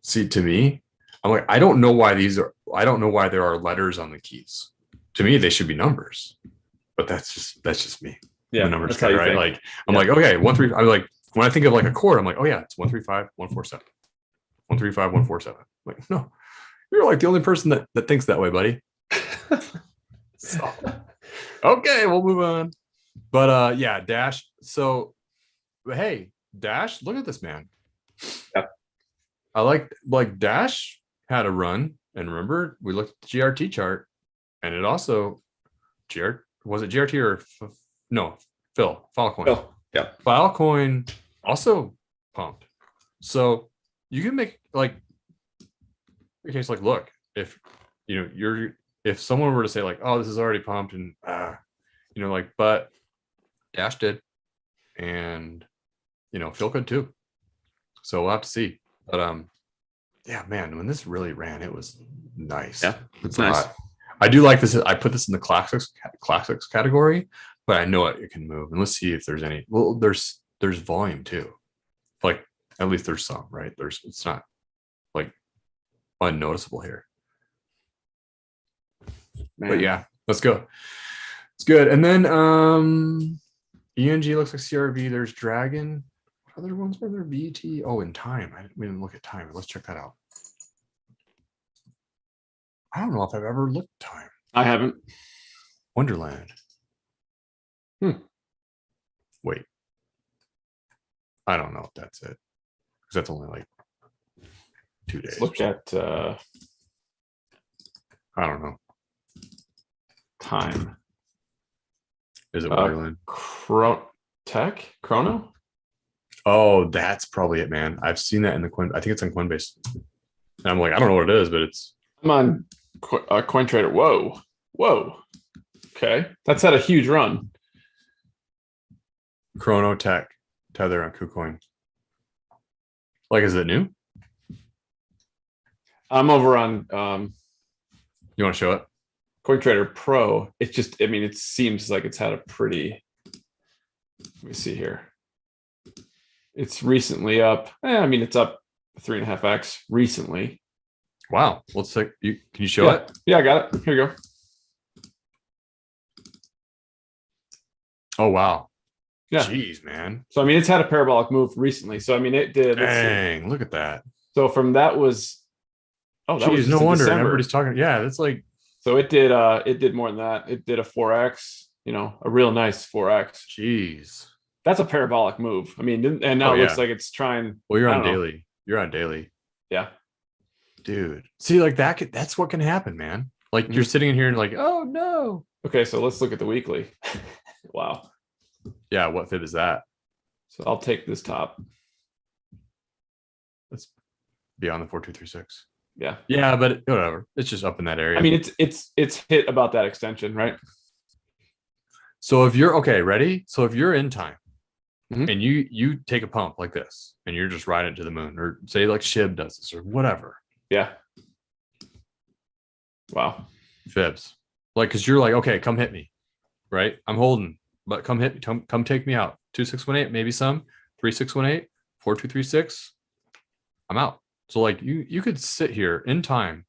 see, to me, I'm like, I don't know why there are letters on the keys. To me, they should be numbers. But that's just me. Yeah. The numbers guy, right? Think. Like I'm like, okay, 1, 3. I'm like, when I think of like a chord, I'm like, oh yeah, it's 1, 3, 5, 1, 4, 7. 1, 3, 5, 1, 4, 7. I'm like, no, you're like the only person that thinks that way, buddy. So, okay, we'll move on. But yeah, Dash. So hey, Dash, look at this, man. Yep. I like Dash had a run, and remember we looked at the GRT chart, and it also was it GRT or no Filecoin. Phil. Yeah. Filecoin also pumped. So you can make like a case like, look, if if someone were to say like, oh, this is already pumped and like, but Dash did, and Phil could too. So we'll have to see. But yeah, man, when this really ran, it was nice. Yeah, it's nice. I do like this. I put this in the classics category, but I know it can move. And let's see if there's any. Well, there's volume too. Like at least there's some, right? It's not like unnoticeable here. Man. But yeah, let's go. It's good. And then ENG looks like CRV. There's Dragon. What other ones were there? VT. Oh, in time. We didn't look at time. Let's check that out. I don't know if I've ever looked at time. I haven't. Wonderland. Wait. I don't know if that's it. Because that's only like 2 days. Let's look at I don't know. Time. Is it Wonderland? Chrono? Oh, that's probably it, man. I've seen that in the Coin. I think it's on Coinbase. And I'm like, I don't know what it is, but it's. I'm on CoinTrader. Whoa. Okay, that's had a huge run. Chrono Tech Tether on KuCoin. Like, is it new? I'm over on. You want to show it? CoinTrader Pro. It's just. I mean, it seems like it's had a pretty. Let me see here. It's recently up. I mean, it's up 3.5x recently. Wow. Let's take. Can you show it? Yeah, I got it. Here you go. Oh wow. Yeah. Jeez, man. So I mean, it's had a parabolic move recently. So I mean, it did. Dang! Look at that. So from that was. Oh, that was no wonder. December. Everybody's talking. Yeah, that's like. So it did. It did more than that. It did a 4x. A real nice 4x. Jeez. That's a parabolic move. I mean, and now it looks like it's trying. Well, you're on daily. You're on daily. Yeah. Dude. See, like that's what can happen, man. Like you're sitting in here and like, oh no. Okay, so let's look at the weekly. Wow. Yeah, what fib is that? So I'll take this top. Let's be on the 4236. Yeah. Yeah, but whatever. It's just up in that area. I mean, it's hit about that extension, right? So if you're okay, ready? So if you're in time and you take a pump like this and you're just riding it to the moon, or say like Shib does this or whatever. Yeah. Wow. Fibs. Like, cause you're like, okay, come hit me. Right? I'm holding. but come take me out. 2618, maybe some 3618, 4236. I'm out. So like you could sit here in time.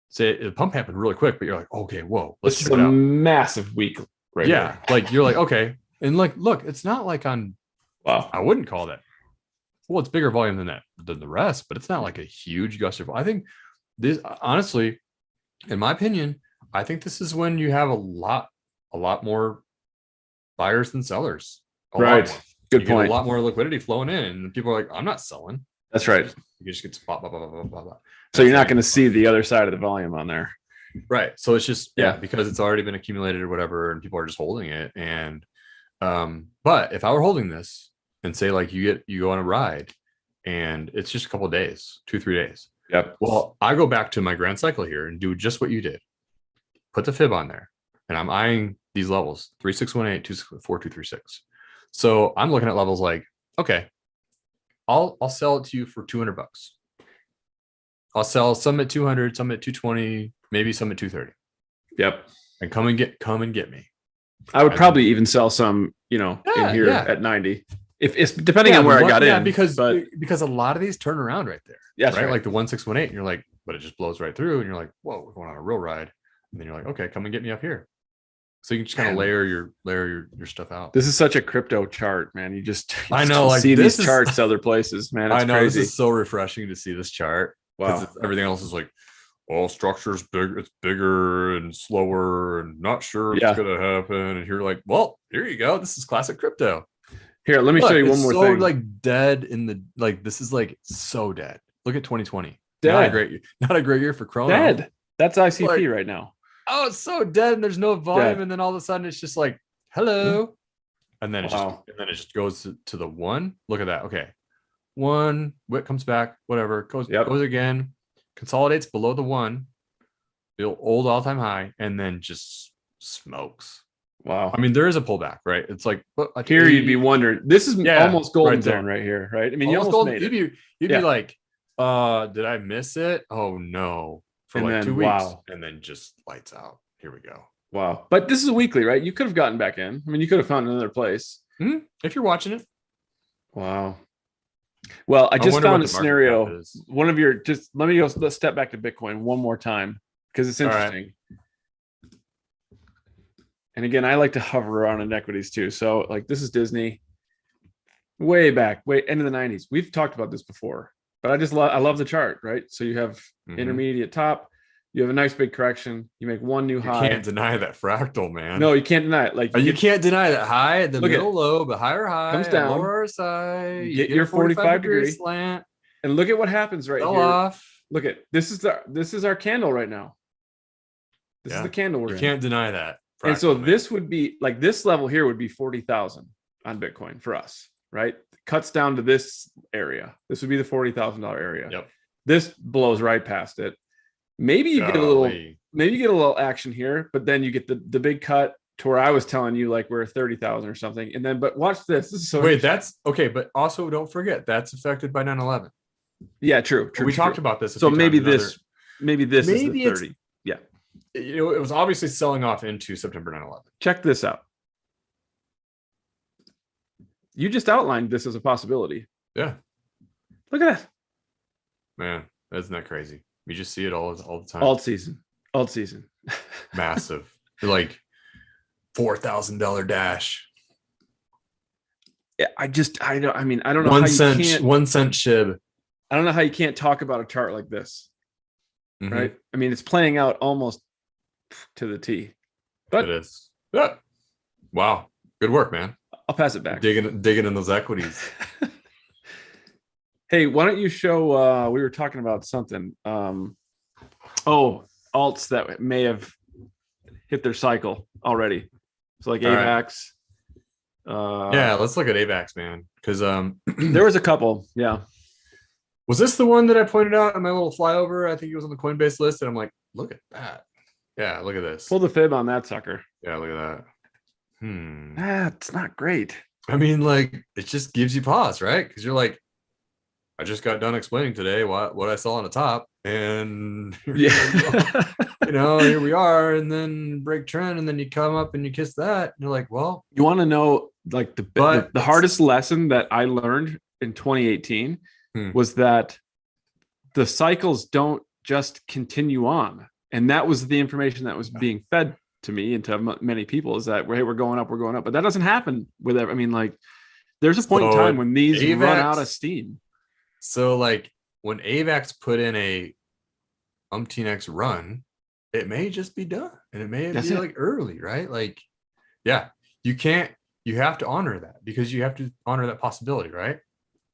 Say the pump happened really quick, but you're like, okay, whoa, let's This is check a it out. massive week right Yeah, here. like you're like, okay, and like, look, it's not like on. Wow. I wouldn't call that. Well, it's bigger volume than the rest, but it's not like a huge gust of. I think this, honestly, in my opinion, I think this is when you have a lot more buyers than sellers. A lot Right. more. Good You point. get a lot more liquidity flowing in, and people are like, I'm not selling. That's right. You just get blah blah blah blah blah blah. So you're not going to see the other side of the volume on there. Right. So it's just Yeah. because it's already been accumulated or whatever, and people are just holding it. And but if I were holding this and say like you go on a ride and it's just a couple of days, 2-3 days. Yep. Well, I go back to my grand cycle here and do just what you did. Put the fib on there, and I'm eyeing these levels 3618, 4236. So I'm looking at levels like, okay, I'll sell it to you for $200. I'll sell some at 200, some at 220, maybe some at 230. Yep. And come and get me. I would probably even sell some, in here at 90. If it's depending on where I got in. Because a lot of these turn around right there. Yes, right? right. Like the 1618, and you're like, but it just blows right through, and you're like, whoa, we're going on a real ride. And then you're like, okay, come and get me up here. So you can just kind of layer your stuff out. This is such a crypto chart, man. You just I know, don't like, see this these charts other places, man. It's I know crazy. this is so refreshing to see this chart. Wow. Everything else is like, well, structure's big, it's bigger and slower and not sure if it's gonna happen. And you're like, well, here you go. This is classic crypto. Here, let me show you one more thing. Like dead in the this is like so dead. Look at 2020. Dead. Not a great year for Chrono. Dead. That's ICP right now. Oh, it's so dead, and there's no volume, Dead. and then all of a sudden it's just like, hello. And then it Wow. just goes to the one. Look at that. Okay. One, wick comes back, whatever, goes again, consolidates below the one, the old all-time high, and then just smokes. Wow. I mean, there is a pullback, right? It's like here you'd be wondering. This is almost golden right zone right here, right? I mean, you almost almost golden. made it. You'd be like, did I miss it? Oh no. For and like then, 2 weeks. Wow. And then just lights out. Here we go. Wow. But this is a weekly, right? You could have gotten back in. I mean, you could have found another place. If you're watching it. Wow. Well, I just found a scenario. One of your let's step back to Bitcoin one more time because it's interesting. Right. And again, I like to hover around inequities too. So like this is Disney way back, end of the 90s. We've talked about this before, but I love the chart, right? So you have intermediate top, you have a nice big correction, you make one new high. You can't deny that fractal, man. No, you can't deny it. Like you can't deny that high, the middle low, but higher high comes down, lower side. You get your 45 degree slant, and look at what happens right here. Off. Look at this is our candle right now. This is the candle we're in. You can't deny that. Fractal, and so this would be like this level here would be 40,000 on Bitcoin for us, right? Cuts down to this area. This would be the $40,000 area. Yep. This blows right past it. Maybe you get a little action here, but then you get the big cut to where I was telling you like we're 30,000 or something. And then, but watch this. This is so that's okay. But also don't forget that's affected by 9/11. Yeah, true. We talked about this. So maybe this is the 30. Yeah. It was obviously selling off into September 9/11. Check this out. You just outlined this as a possibility. Yeah. Look at that. Man, isn't that crazy? We just see it all the time. Alt season. Massive. Like $4,000 dash. Yeah, I don't know. 1 cent, 1 cent shib. I don't know how you can't talk about a chart like this. Right? I mean, it's playing out almost to the T. But it is. Yeah. Wow. Good work, man. I'll pass it back. Digging in those equities. Hey, why don't you show we were talking about something. Alts that may have hit their cycle already. So like Avax. Yeah, let's look at Avax, man. Because there was a couple. Yeah. Was this the one that I pointed out in my little flyover? I think it was on the Coinbase list, and I'm like, look at that. Yeah, look at this. Pull the fib on that sucker. Yeah, look at that. That's not great. I mean, like, it just gives you pause, right? Because you're like, I just got done explaining today what I saw on the top, and Yeah. here we are, and then break trend, and then you come up and you kiss that, and you're like, well, You want to know like but the hardest lesson that I learned in 2018 was that the cycles don't just continue on. And that was the information that was being fed to me and to many people, is that, hey, we're going up, but that doesn't happen with I mean, like, there's a point in time when these run out of steam. So like when Avax put in a umpteen-x run, it may just be done, and it may be like early, right? Like, yeah, you have to honor that, because you have to honor that possibility, right?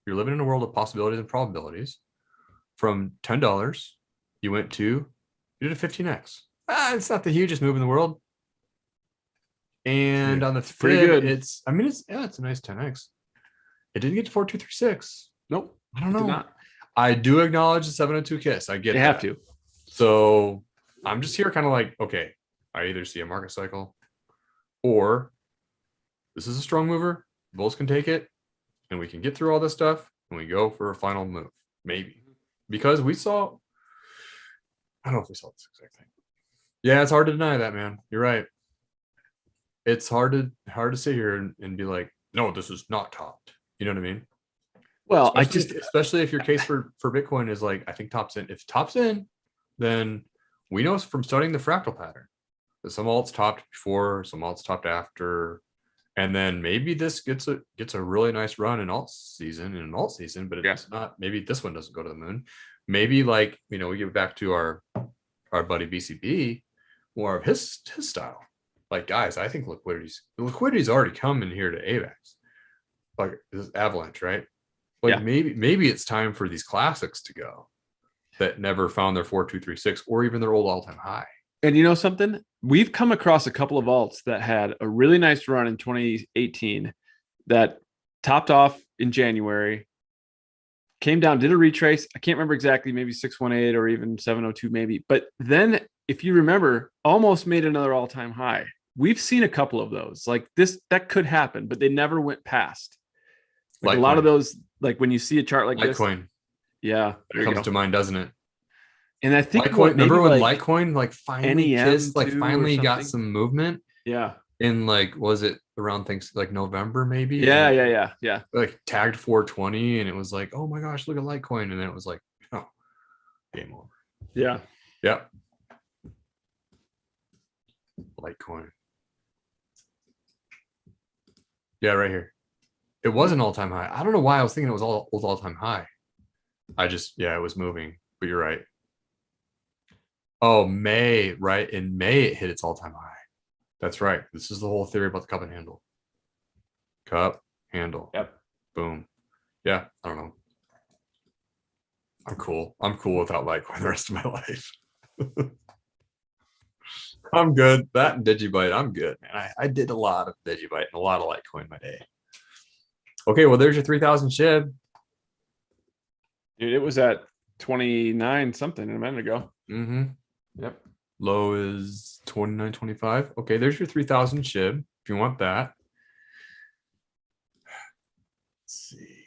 You're living in a world of possibilities and probabilities. From $10, you did a 15x. It's not the hugest move in the world. And on the fib, it's a nice 10x. It didn't get to 4236. Nope. I don't know. I do acknowledge the 702 kiss. I get that. Have to. So I'm just here kind of like, okay, I either see a market cycle, or this is a strong mover. Bulls can take it, and we can get through all this stuff, and we go for a final move. Maybe. Because I don't know if we saw this exact thing. Yeah, it's hard to deny that, man. You're right. It's hard to sit here and be like, no, this is not topped. You know what I mean? Well, especially if your case for Bitcoin is like, I think tops in. If tops in, then we know from studying the fractal pattern that some alts topped before, some alts topped after, and then maybe this gets a really nice run in alt season, but it's not. Maybe this one doesn't go to the moon. Maybe, like, we give back to our buddy BCB, more of his style. Like, guys, I think liquidity's already come in here to Avax. Like this avalanche, right? Like, maybe it's time for these classics to go that never found their 4236 or even their old all-time high. And you know something? We've come across a couple of alts that had a really nice run in 2018 that topped off in January, came down, did a retrace. I can't remember exactly, maybe 618 or even 702 maybe. But then, if you remember, almost made another all-time high. We've seen a couple of those. Like this, that could happen, but they never went past. Like a lot of those, like when you see a chart like Litecoin. this. Yeah. It comes to mind, doesn't it? And I think Litecoin, remember when Litecoin finally finally got some movement? Yeah. In was it around things like November maybe? Yeah. Like tagged 420, and it was like, oh my gosh, look at Litecoin, and then it was like, oh, game over. Yeah. Litecoin. Yeah, right here. It was an all-time high. I don't know why I was thinking it was all-time high. It was moving, but you're right. Oh, May, right? In May, it hit its all-time high. That's right. This is the whole theory about the cup and handle. Cup, handle. Yep. Boom. Yeah, I don't know. I'm cool. I'm cool without Litecoin the rest of my life. I'm good. That and Digibyte, I'm good, man. I did a lot of Digibyte and a lot of Litecoin my day. Okay, well, there's your 3,000 SHIB. Dude, it was at 29 something a minute ago. Mm-hmm. Yep. Low is 29.25. Okay, there's your 3,000 SHIB if you want that. Let's see.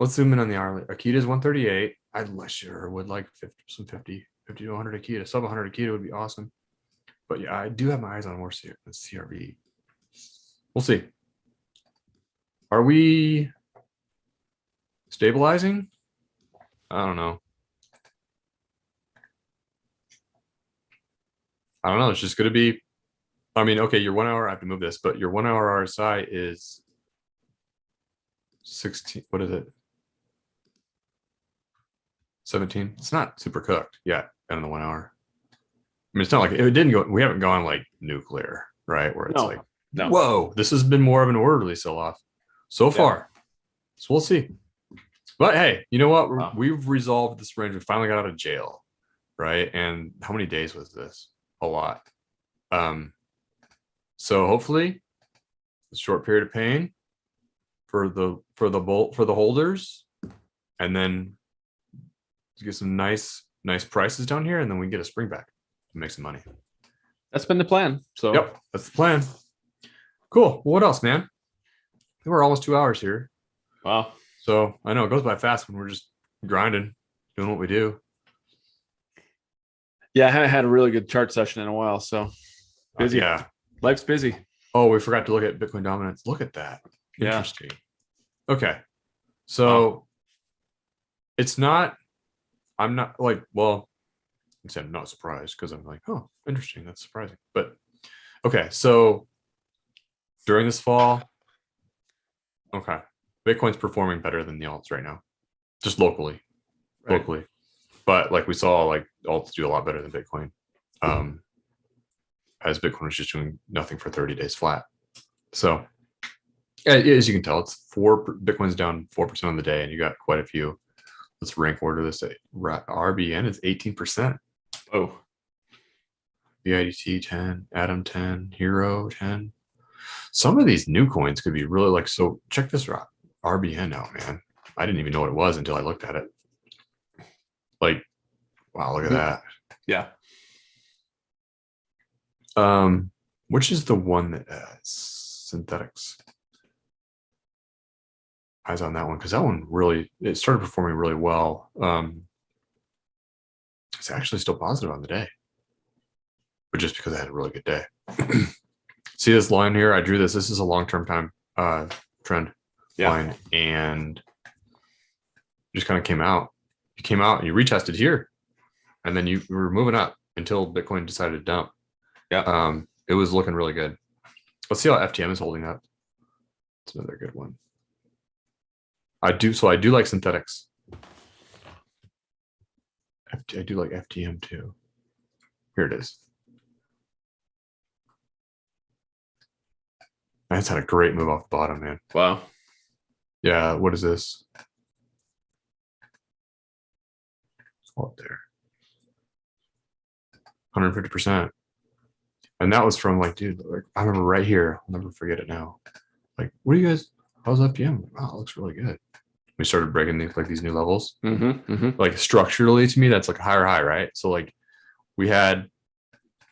Let's zoom in on the hourly. Akita is 138. I sure would like 50 to 100 Akita. Sub 100 Akita would be awesome. But yeah, I do have my eyes on more CRV. We'll see. Are we stabilizing? I don't know. It's just going to be, okay, your 1 hour, I have to move this, but your 1 hour RSI is 16. What is it? 17. It's not super cooked yet in the 1 hour. It's not like it didn't go, we haven't gone like nuclear, right? Where it's whoa, this has been more of an orderly sell-off so far. So we'll see. But hey, you know what? We've resolved this range. We finally got out of jail, right? And how many days was this? A lot. So hopefully, a short period of pain for the holders, and then get some nice prices down here, and then we get a spring back and make some money. That's been the plan. So yep, that's the plan. Cool. Well, what else, man? We're almost 2 hours here. Wow. So I know it goes by fast when we're just grinding, doing what we do. Yeah, I haven't had a really good chart session in a while, so busy. Yeah. Life's busy. Oh, we forgot to look at Bitcoin dominance. Look at that. Yeah. Interesting. Okay. So it's not, I'm not like, well, I'm not surprised because I'm like, oh, interesting. That's surprising. But okay. So during this fall, okay, Bitcoin's performing better than the alts right now, just locally. But like we saw, like alts do a lot better than Bitcoin. As Bitcoin was just doing nothing for 30 days flat. So as you can tell, Bitcoin's down 4% on the day, and you got quite a few. Let's rank order this. RBN is 18%. Oh, BIDT 10, Atom 10, Hero 10. Some of these new coins could be really like, so check this out. RBN out, man. I didn't even know what it was until I looked at it. Like, wow, look at that. yeah. Which is the one that synthetics? Eyes on that one, because that one really, it started performing really well. It's actually still positive on the day, but just because I had a really good day. See this line here? I drew this. This is a long-term time trend line, and just kind of came out. You came out and you retested here, and then you were moving up until Bitcoin decided to dump. Yeah. It was looking really good. Let's see how FTM is holding up. It's another good one. I do like synthetics. I do like FTM too. Here it is. That's had a great move off the bottom, man. Wow. Yeah, what is this? Up there. 150%. And that was from like, dude, like, I remember right here. I'll never forget it now. Like, what do you guys, how's FTM? Wow, it looks really good. We started breaking these new levels. Like structurally to me, that's like a higher high, right? So like we had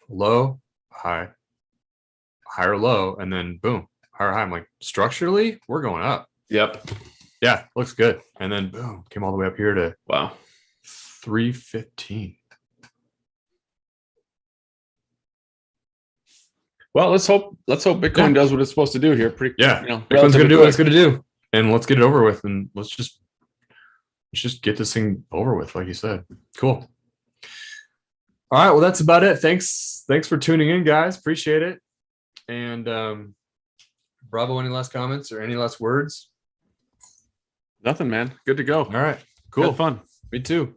low, high, higher low, and then boom, higher high. I'm like, structurally, we're going up. Yep. Yeah, looks good. And then boom, came all the way up here to wow, 315. Well, let's hope Bitcoin does what it's supposed to do here. Bitcoin's gonna do what it's gonna do, and let's get it over with, and let's just get this thing over with, like you said. Cool. All right, well, that's about it. Thanks for tuning in, guys. Appreciate it. And Bravo, any last comments or any last words? Nothing, man. Good to go. All right, cool. Had fun. Me too.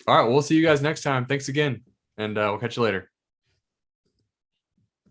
All right, we'll see you guys next time. Thanks again, and we'll catch you later.